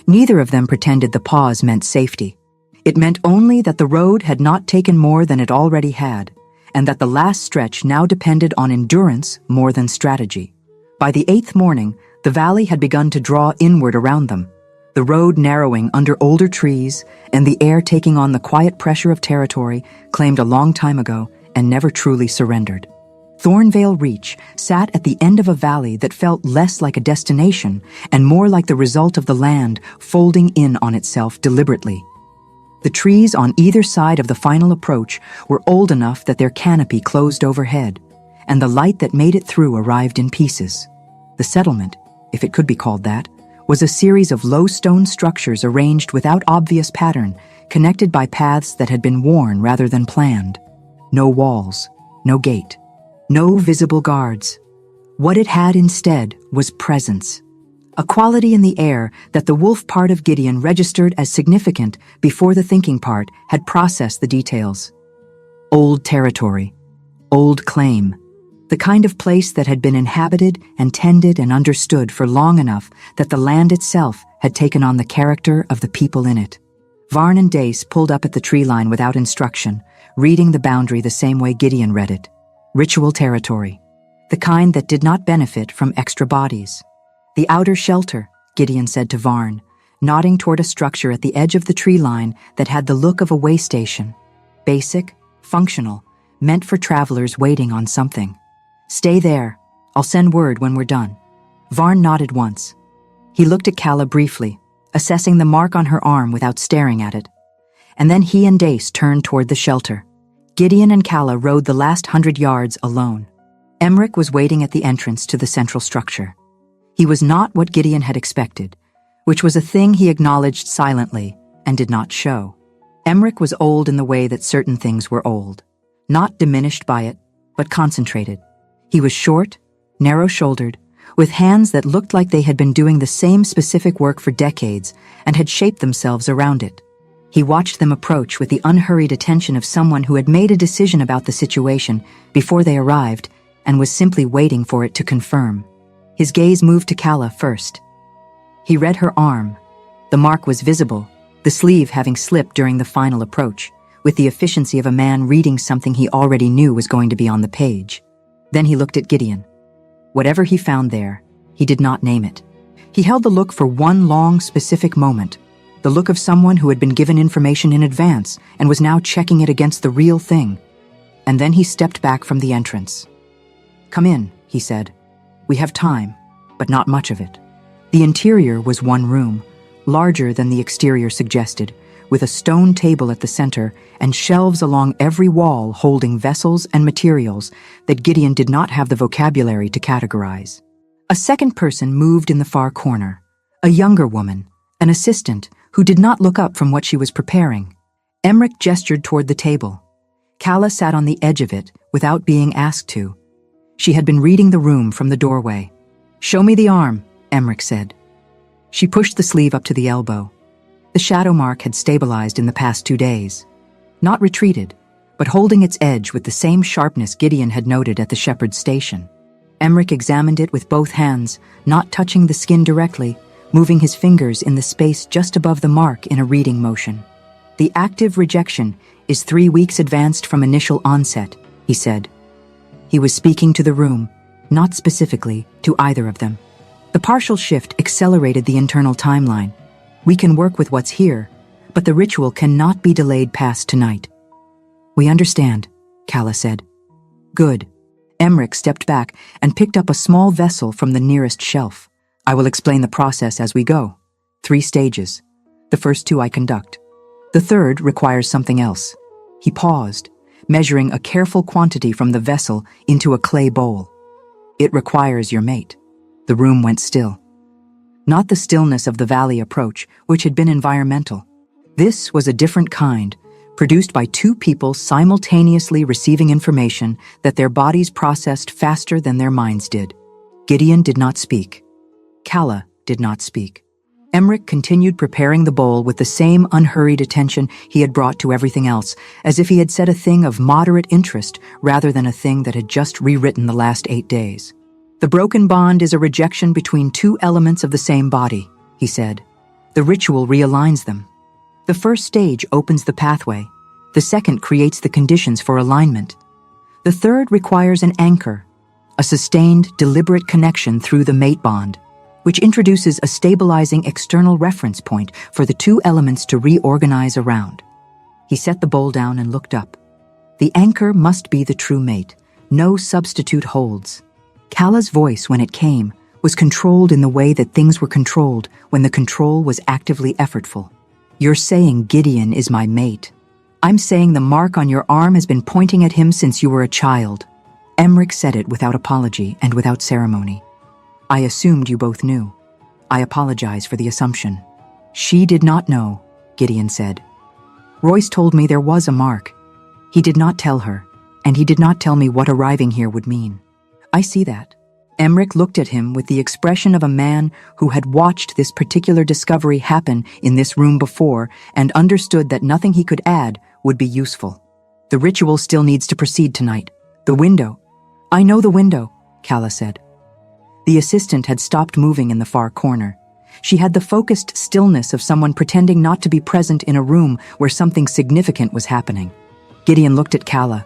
Neither of them pretended the pause meant safety. It meant only that the road had not taken more than it already had, and that the last stretch now depended on endurance more than strategy. By the 8th morning, the valley had begun to draw inward around them, the road narrowing under older trees and the air taking on the quiet pressure of territory claimed a long time ago and never truly surrendered. Thornvale Reach sat at the end of a valley that felt less like a destination and more like the result of the land folding in on itself deliberately. The trees on either side of the final approach were old enough that their canopy closed overhead, and the light that made it through arrived in pieces. The settlement, if it could be called that, was a series of low stone structures arranged without obvious pattern, connected by paths that had been worn rather than planned. No walls, no gate, no visible guards. What it had instead was presence. A quality in the air that the wolf part of Gideon registered as significant before the thinking part had processed the details. Old territory, old claim, the kind of place that had been inhabited and tended and understood for long enough that the land itself had taken on the character of the people in it. Varn and Dace pulled up at the tree line without instruction, reading the boundary the same way Gideon read it. Ritual territory, the kind that did not benefit from extra bodies. The outer shelter, Gideon said to Varn, nodding toward a structure at the edge of the tree line that had the look of a way station. Basic, functional, meant for travelers waiting on something. Stay there. I'll send word when we're done. Varn nodded once. He looked at Calla briefly, assessing the mark on her arm without staring at it. And then he and Dace turned toward the shelter. Gideon and Calla rode the last 100 yards alone. Emmerich was waiting at the entrance to the central structure. He was not what Gideon had expected, which was a thing he acknowledged silently and did not show. Emmerich was old in the way that certain things were old, not diminished by it, but concentrated. He was short, narrow-shouldered, with hands that looked like they had been doing the same specific work for decades and had shaped themselves around it. He watched them approach with the unhurried attention of someone who had made a decision about the situation before they arrived and was simply waiting for it to confirm. His gaze moved to Calla first. He read her arm. The mark was visible, the sleeve having slipped during the final approach, with the efficiency of a man reading something he already knew was going to be on the page. Then he looked at Gideon. Whatever he found there, he did not name it. He held the look for one long, specific moment, the look of someone who had been given information in advance and was now checking it against the real thing. And then he stepped back from the entrance. "Come in," he said. "We have time, but not much of it." The interior was one room, larger than the exterior suggested, with a stone table at the center and shelves along every wall holding vessels and materials that Gideon did not have the vocabulary to categorize. A second person moved in the far corner, a younger woman, an assistant who did not look up from what she was preparing. Emmerich gestured toward the table. Calla sat on the edge of it without being asked to. She had been reading the room from the doorway. "Show me the arm," Emmerich said. She pushed the sleeve up to the elbow. The shadow mark had stabilized in the past 2 days. Not retreated, but holding its edge with the same sharpness Gideon had noted at the shepherd's station. Emmerich examined it with both hands, not touching the skin directly, moving his fingers in the space just above the mark in a reading motion. "The active rejection is 3 weeks advanced from initial onset," he said. He was speaking to the room, not specifically to either of them. The partial shift accelerated the internal timeline. "We can work with what's here, but the ritual cannot be delayed past tonight." "We understand," Calla said. "Good." Emmerich stepped back and picked up a small vessel from the nearest shelf. "I will explain the process as we go. 3 stages. The first 2 I conduct. The third requires something else." He paused, measuring a careful quantity from the vessel into a clay bowl. "It requires your mate." The room went still. Not the stillness of the valley approach, which had been environmental. This was a different kind, produced by 2 people simultaneously receiving information that their bodies processed faster than their minds did. Gideon did not speak. Calla did not speak. Emmerich continued preparing the bowl with the same unhurried attention he had brought to everything else, as if he had said a thing of moderate interest rather than a thing that had just rewritten the last 8 days. "The broken bond is a rejection between 2 elements of the same body," he said. "The ritual realigns them. The first stage opens the pathway. The second creates the conditions for alignment. The third requires an anchor, a sustained, deliberate connection through the mate bond, which introduces a stabilizing external reference point for the 2 elements to reorganize around." He set the bowl down and looked up. The anchor must be the true mate. No substitute holds. Calla's voice, when it came, was controlled in the way that things were controlled when the control was actively effortful. "You're saying Gideon is my mate. I'm saying the mark on your arm has been pointing at him since you were a child." Emmerich said it without apology and without ceremony. I assumed you both knew. I apologize for the assumption. She did not know, Gideon said. Royce told me there was a mark. He did not tell her, and he did not tell me what arriving here would mean. I see that. Emmerich looked at him with the expression of a man who had watched this particular discovery happen in this room before and understood that nothing he could add would be useful. The ritual still needs to proceed tonight. The window. I know the window, Calla said. The assistant had stopped moving in the far corner. She had the focused stillness of someone pretending not to be present in a room where something significant was happening. Gideon looked at Calla.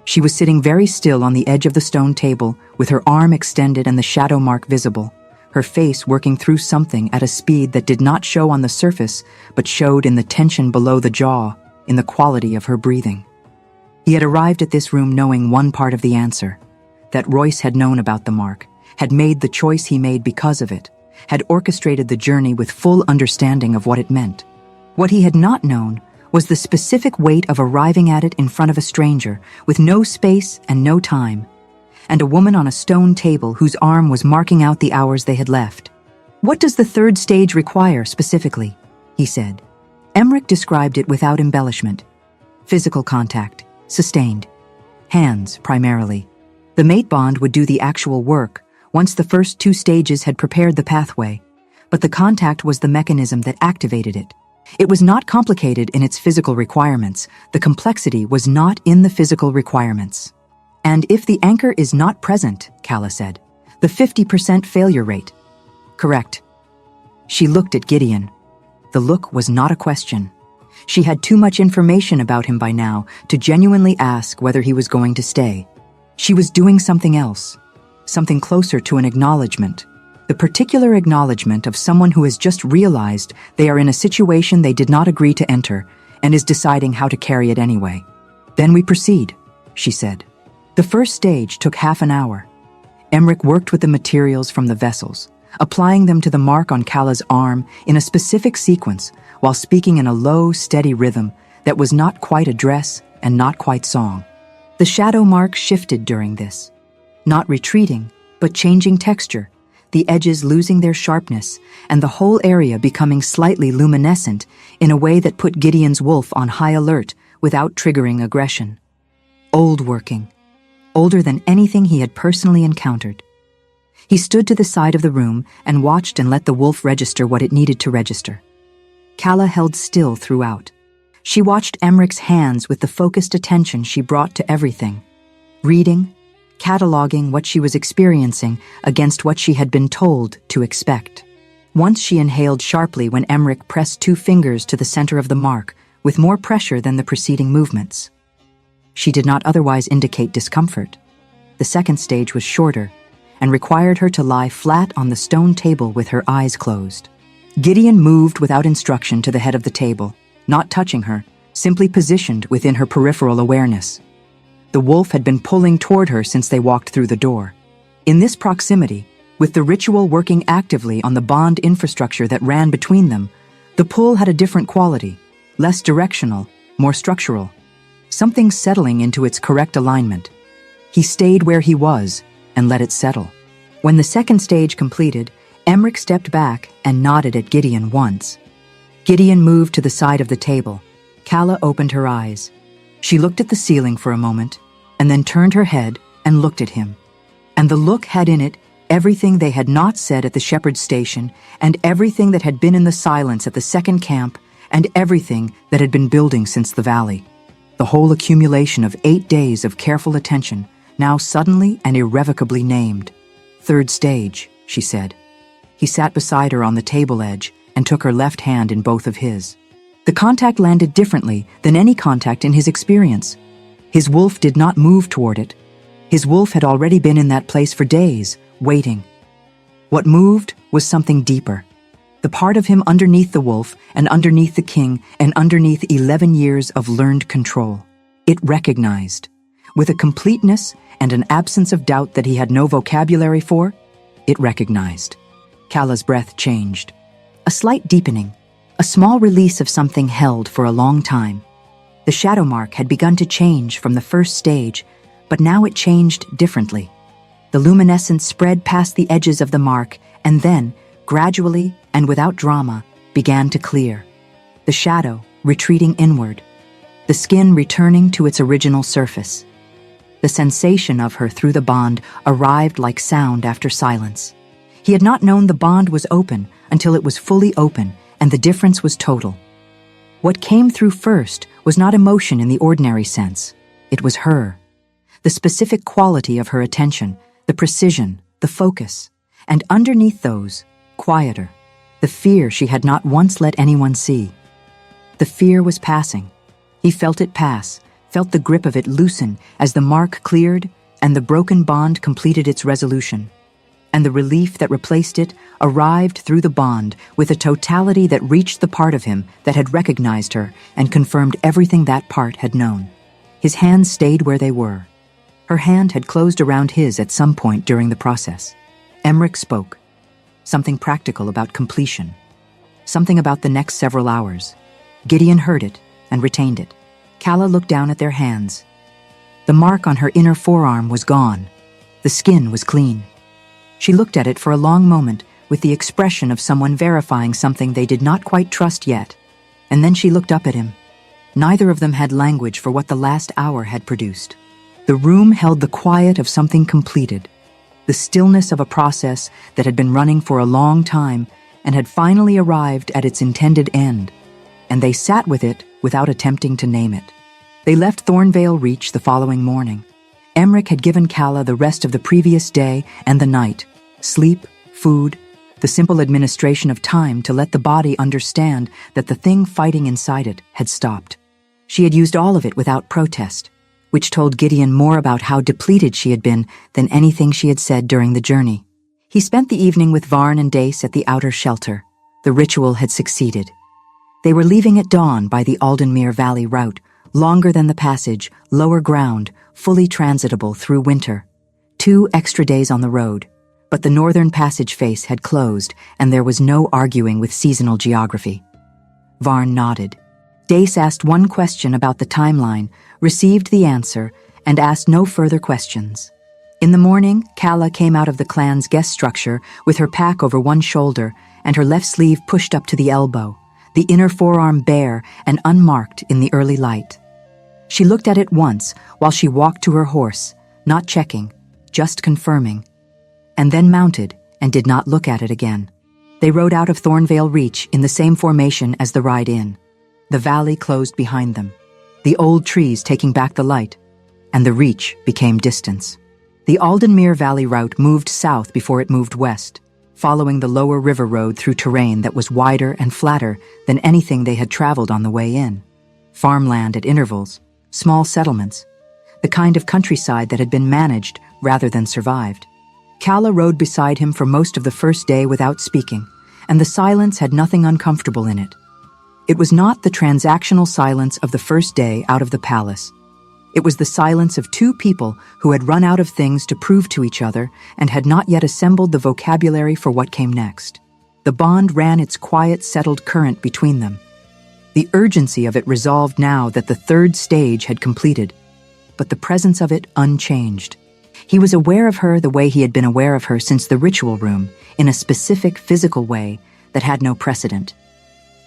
She was sitting very still on the edge of the stone table, with her arm extended and the shadow mark visible, her face working through something at a speed that did not show on the surface, but showed in the tension below the jaw, in the quality of her breathing. He had arrived at this room knowing one part of the answer, that Royce had known about the mark, had made the choice he made because of it, had orchestrated the journey with full understanding of what it meant. What he had not known was the specific weight of arriving at it in front of a stranger, with no space and no time, and a woman on a stone table whose arm was marking out the hours they had left. What does the third stage require specifically? He said. Emmerich described it without embellishment. Physical contact, sustained. Hands, primarily. The mate bond would do the actual work, once the first two stages had prepared the pathway, but the contact was the mechanism that activated it. It was not complicated in its physical requirements. The complexity was not in the physical requirements. And if the anchor is not present, Calla said, the 50% failure rate. Correct. She looked at Gideon. The look was not a question. She had too much information about him by now to genuinely ask whether he was going to stay. She was doing something else, something closer to an acknowledgement. The particular acknowledgement of someone who has just realized they are in a situation they did not agree to enter and is deciding how to carry it anyway. Then we proceed, she said. The first stage took half an hour. Emmerich worked with the materials from the vessels, applying them to the mark on Calla's arm in a specific sequence while speaking in a low, steady rhythm that was not quite address and not quite song. The shadow mark shifted during this, not retreating, but changing texture, the edges losing their sharpness, and the whole area becoming slightly luminescent in a way that put Gideon's wolf on high alert without triggering aggression. Old working, older than anything he had personally encountered. He stood to the side of the room and watched and let the wolf register what it needed to register. Calla held still throughout. She watched Emmerich's hands with the focused attention she brought to everything, reading, cataloging what she was experiencing against what she had been told to expect. Once she inhaled sharply when Emmerich pressed 2 fingers to the center of the mark, with more pressure than the preceding movements. She did not otherwise indicate discomfort. The second stage was shorter and required her to lie flat on the stone table with her eyes closed. Gideon moved without instruction to the head of the table, not touching her, simply positioned within her peripheral awareness. The wolf had been pulling toward her since they walked through the door. In this proximity, with the ritual working actively on the bond infrastructure that ran between them, the pull had a different quality, less directional, more structural, something settling into its correct alignment. He stayed where he was and let it settle. When the second stage completed, Emmerich stepped back and nodded at Gideon once. Gideon moved to the side of the table. Calla opened her eyes. She looked at the ceiling for a moment, and then turned her head and looked at him. And the look had in it everything they had not said at the shepherd's station, and everything that had been in the silence at the second camp, and everything that had been building since the valley. The whole accumulation of 8 days of careful attention, now suddenly and irrevocably named. Third stage, she said. He sat beside her on the table edge and took her left hand in both of his. The contact landed differently than any contact in his experience. His wolf did not move toward it. His wolf had already been in that place for days, waiting. What moved was something deeper. The part of him underneath the wolf and underneath the king and underneath 11 years of learned control. It recognized, with a completeness and an absence of doubt that he had no vocabulary for, it recognized. Calla's breath changed. A slight deepening, a small release of something held for a long time. The shadow mark had begun to change from the first stage, but now it changed differently. The luminescence spread past the edges of the mark and then, gradually and without drama, began to clear. The shadow retreating inward, the skin returning to its original surface. The sensation of her through the bond arrived like sound after silence. He had not known the bond was open until it was fully open, and the difference was total. What came through first was not emotion in the ordinary sense. It was her. The specific quality of her attention, the precision, the focus, and underneath those, quieter, the fear she had not once let anyone see. The fear was passing. He felt it pass, felt the grip of it loosen as the mark cleared and the broken bond completed its resolution. And the relief that replaced it arrived through the bond with a totality that reached the part of him that had recognized her and confirmed everything that part had known. His hands stayed where they were. Her hand had closed around his at some point during the process. Emmerich spoke. Something practical about completion. Something about the next several hours. Gideon heard it and retained it. Kala looked down at their hands. The mark on her inner forearm was gone. The skin was clean. She looked at it for a long moment with the expression of someone verifying something they did not quite trust yet, and then she looked up at him. Neither of them had language for what the last hour had produced. The room held the quiet of something completed, the stillness of a process that had been running for a long time and had finally arrived at its intended end, and they sat with it without attempting to name it. They left Thornvale Reach the following morning. Emmerich had given Kala the rest of the previous day and the night, sleep, food, the simple administration of time to let the body understand that the thing fighting inside it had stopped. She had used all of it without protest, which told Gideon more about how depleted she had been than anything she had said during the journey. He spent the evening with Varn and Dace at the outer shelter. The ritual had succeeded. They were leaving at dawn by the Aldenmere Valley route, longer than the passage, lower ground, fully transitable through winter. 2 extra days on the road. But the northern passage face had closed, and there was no arguing with seasonal geography. Varn nodded. Dace asked one question about the timeline, received the answer, and asked no further questions. In the morning, Kala came out of the clan's guest structure with her pack over one shoulder and her left sleeve pushed up to the elbow, the inner forearm bare and unmarked in the early light. She looked at it once while she walked to her horse, not checking, just confirming, and then mounted and did not look at it again. They rode out of Thornvale Reach in the same formation as the ride in. The valley closed behind them, the old trees taking back the light, and the reach became distance. The Aldenmere Valley route moved south before it moved west, following the lower river road through terrain that was wider and flatter than anything they had traveled on the way in. Farmland at intervals, small settlements, the kind of countryside that had been managed rather than survived. Kala rode beside him for most of the first day without speaking, and the silence had nothing uncomfortable in it. It was not the transactional silence of the first day out of the palace. It was the silence of 2 people who had run out of things to prove to each other and had not yet assembled the vocabulary for what came next. The bond ran its quiet, settled current between them. The urgency of it resolved now that the 3rd stage had completed, but the presence of it unchanged. He was aware of her the way he had been aware of her since the ritual room, in a specific physical way that had no precedent.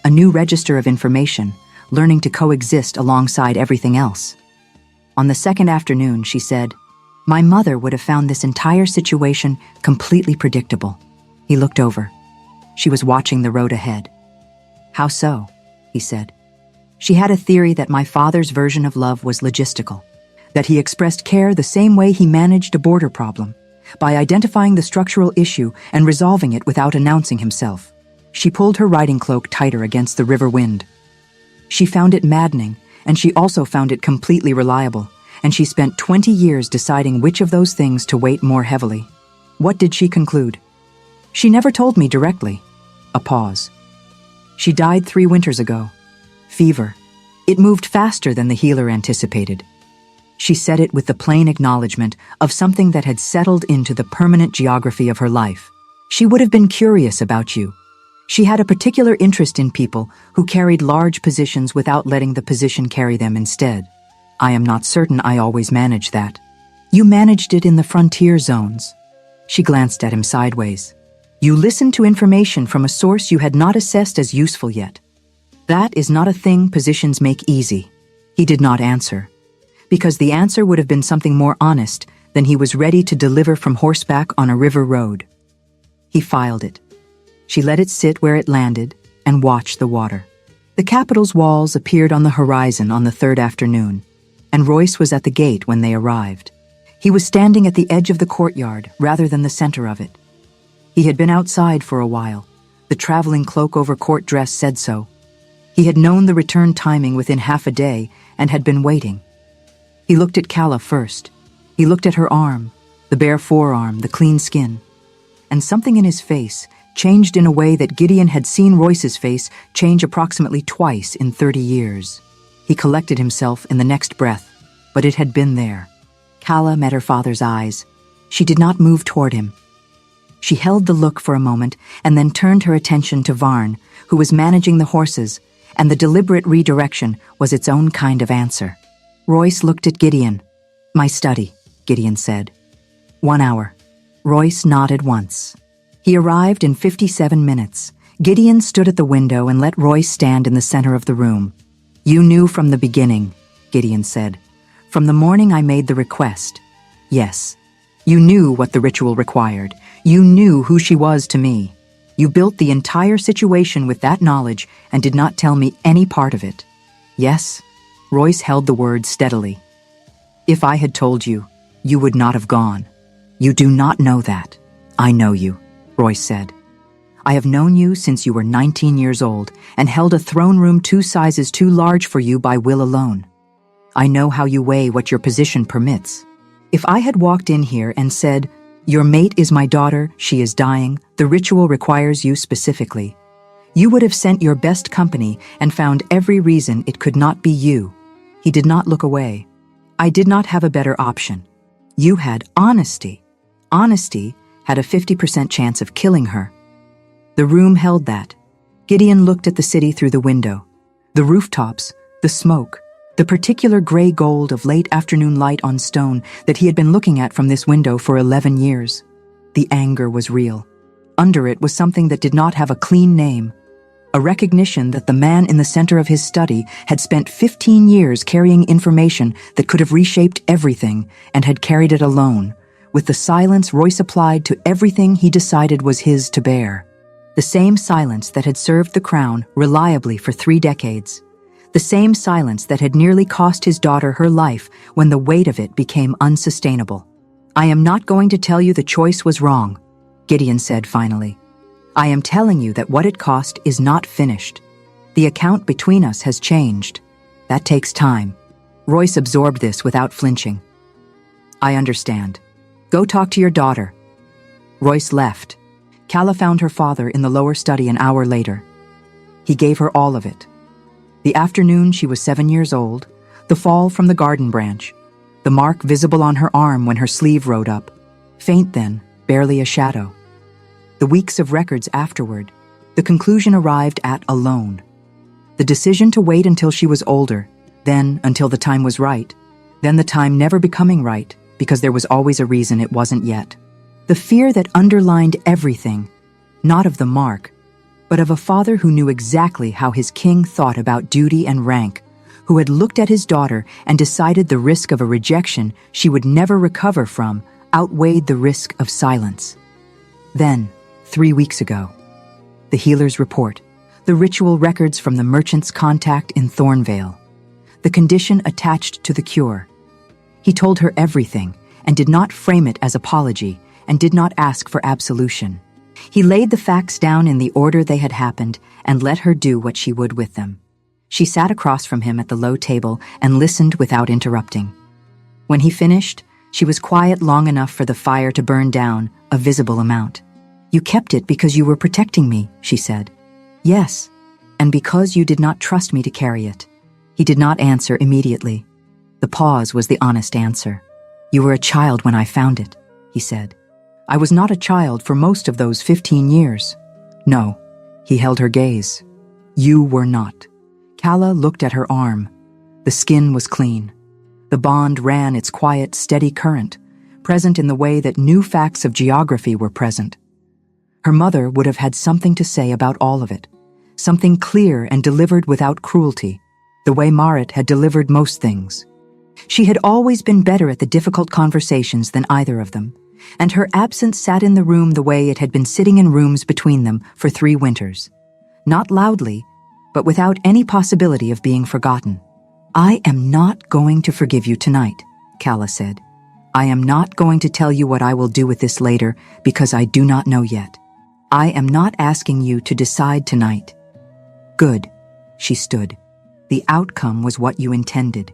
A new register of information, learning to coexist alongside everything else. On the 2nd afternoon, she said, "My mother would have found this entire situation completely predictable." He looked over. She was watching the road ahead. "How so?" he said. "She had a theory that my father's version of love was logistical, that he expressed care the same way he managed a border problem, by identifying the structural issue and resolving it without announcing himself." She pulled her riding cloak tighter against the river wind. She found it maddening, and she also found it completely reliable, and she spent 20 years deciding which of those things to weight more heavily. What did she conclude? "She never told me directly." A pause. "She died 3 winters ago. Fever. It moved faster than the healer anticipated." She said it with the plain acknowledgement of something that had settled into the permanent geography of her life. "She would have been curious about you. She had a particular interest in people who carried large positions without letting the position carry them instead. I am not certain I always manage that." You managed it in the frontier zones. She glanced at him sideways. You listened to information from a source you had not assessed as useful yet. That is not a thing positions make easy. He did not answer, because the answer would have been something more honest than he was ready to deliver from horseback on a river road. He filed it. She let it sit where it landed and watched the water. The capital's walls appeared on the horizon on the third afternoon, and Royce was at the gate when they arrived. He was standing at the edge of the courtyard rather than the center of it. He had been outside for a while. The traveling cloak over court dress said so. He had known the return timing within half a day and had been waiting. He looked at Calla first. He looked at her arm, the bare forearm, the clean skin. And something in his face changed in a way that Gideon had seen Royce's face change approximately twice in 30 years. He collected himself in the next breath, but it had been there. Calla met her father's eyes. She did not move toward him. She held the look for a moment and then turned her attention to Varn, who was managing the horses, and the deliberate redirection was its own kind of answer. Royce looked at Gideon. "My study," Gideon said. 1 hour. Royce nodded once. He arrived in 57 minutes. Gideon stood at the window and let Royce stand in the center of the room. "You knew from the beginning," Gideon said. "From the morning I made the request. Yes. You knew what the ritual required. You knew who she was to me. You built the entire situation with that knowledge and did not tell me any part of it." "Yes?" Royce held the word steadily. "If I had told you, you would not have gone. You do not know that. I know you," Royce said. "I have known you since you were 19 years old and held a throne room 2 sizes too large for you by will alone. I know how you weigh what your position permits. If I had walked in here and said, 'Your mate is my daughter, she is dying, the ritual requires you specifically,' you would have sent your best company and found every reason it could not be you." He did not look away. "I did not have a better option. You had honesty. Honesty had a 50% chance of killing her." The room held that. Gideon looked at the city through the window. The rooftops, the smoke, the particular gray gold of late afternoon light on stone that he had been looking at from this window for 11 years. The anger was real. Under it was something that did not have a clean name. A recognition that the man in the center of his study had spent 15 years carrying information that could have reshaped everything and had carried it alone, with the silence Royce applied to everything he decided was his to bear. The same silence that had served the crown reliably for 3 decades. The same silence that had nearly cost his daughter her life when the weight of it became unsustainable. "I am not going to tell you the choice was wrong," Gideon said finally. "I am telling you that what it cost is not finished. The account between us has changed. That takes time." Royce absorbed this without flinching. "I understand. Go talk to your daughter." Royce left. Calla found her father in the lower study an hour later. He gave her all of it. The afternoon she was 7 years old, the fall from the garden branch, the mark visible on her arm when her sleeve rode up, faint then, barely a shadow. The weeks of records afterward, the conclusion arrived at alone. The decision to wait until she was older, then until the time was right, then the time never becoming right, because there was always a reason it wasn't yet. The fear that underlined everything, not of the mark, but of a father who knew exactly how his king thought about duty and rank, who had looked at his daughter and decided the risk of a rejection she would never recover from outweighed the risk of silence. Then, 3 weeks ago, the healer's report, the ritual records from the merchant's contact in Thornvale, the condition attached to the cure. He told her everything and did not frame it as apology and did not ask for absolution. He laid the facts down in the order they had happened and let her do what she would with them. She sat across from him at the low table and listened without interrupting. When he finished, she was quiet long enough for the fire to burn down, a visible amount. "You kept it because you were protecting me," she said. "Yes, and because you did not trust me to carry it." He did not answer immediately. The pause was the honest answer. "You were a child when I found it," he said. "I was not a child for most of those 15 years. "No," he held her gaze. "You were not." Calla looked at her arm. The skin was clean. The bond ran its quiet, steady current, present in the way that new facts of geography were present. Her mother would have had something to say about all of it, something clear and delivered without cruelty, the way Marit had delivered most things. She had always been better at the difficult conversations than either of them, and her absence sat in the room the way it had been sitting in rooms between them for 3 winters. Not loudly, but without any possibility of being forgotten. "I am not going to forgive you tonight," Calla said. "I am not going to tell you what I will do with this later because I do not know yet. I am not asking you to decide tonight." "Good," she stood. "The outcome was what you intended.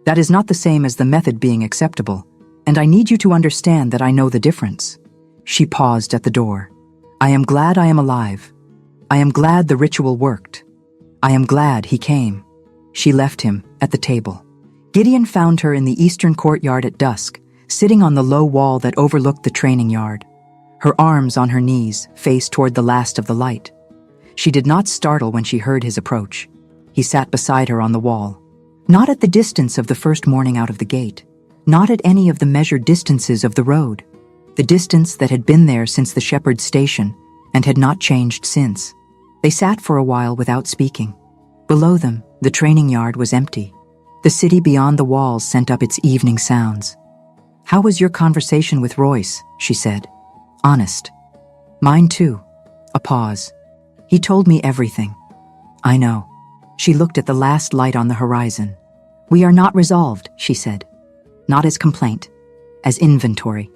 That is not the same as the method being acceptable, and I need you to understand that I know the difference." She paused at the door. "I am glad I am alive. I am glad the ritual worked. I am glad he came." She left him at the table. Gideon found her in the eastern courtyard at dusk, sitting on the low wall that overlooked the training yard. Her arms on her knees, face toward the last of the light. She did not startle when she heard his approach. He sat beside her on the wall. Not at the distance of the first morning out of the gate. Not at any of the measured distances of the road. The distance that had been there since the shepherd's station and had not changed since. They sat for a while without speaking. Below them, the training yard was empty. The city beyond the walls sent up its evening sounds. "How was your conversation with Royce?" she said. "Honest." "Mine too." A pause. "He told me everything." "I know." She looked at the last light on the horizon. "We are not resolved," she said. "Not as complaint, as inventory."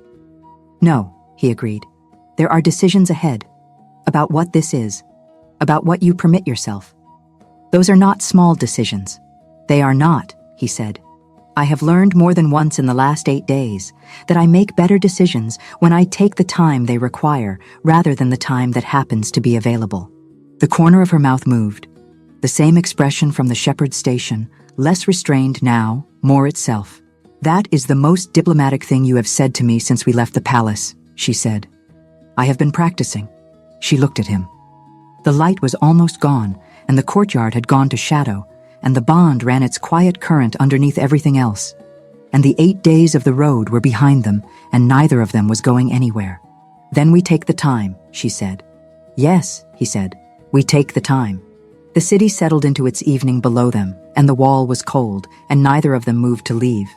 "No," he agreed. "There are decisions ahead. About what this is. About what you permit yourself. Those are not small decisions." "They are not," he said. "I have learned more than once in the last 8 days that I make better decisions when I take the time they require rather than the time that happens to be available." The corner of her mouth moved. The same expression from the shepherd's station, less restrained now, more itself. "That is the most diplomatic thing you have said to me since we left the palace," she said. "I have been practicing." She looked at him. The light was almost gone, and the courtyard had gone to shadow, and the bond ran its quiet current underneath everything else. And the 8 days of the road were behind them, and neither of them was going anywhere. "Then we take the time," she said. "Yes," he said, "we take the time." The city settled into its evening below them, and the wall was cold, and neither of them moved to leave.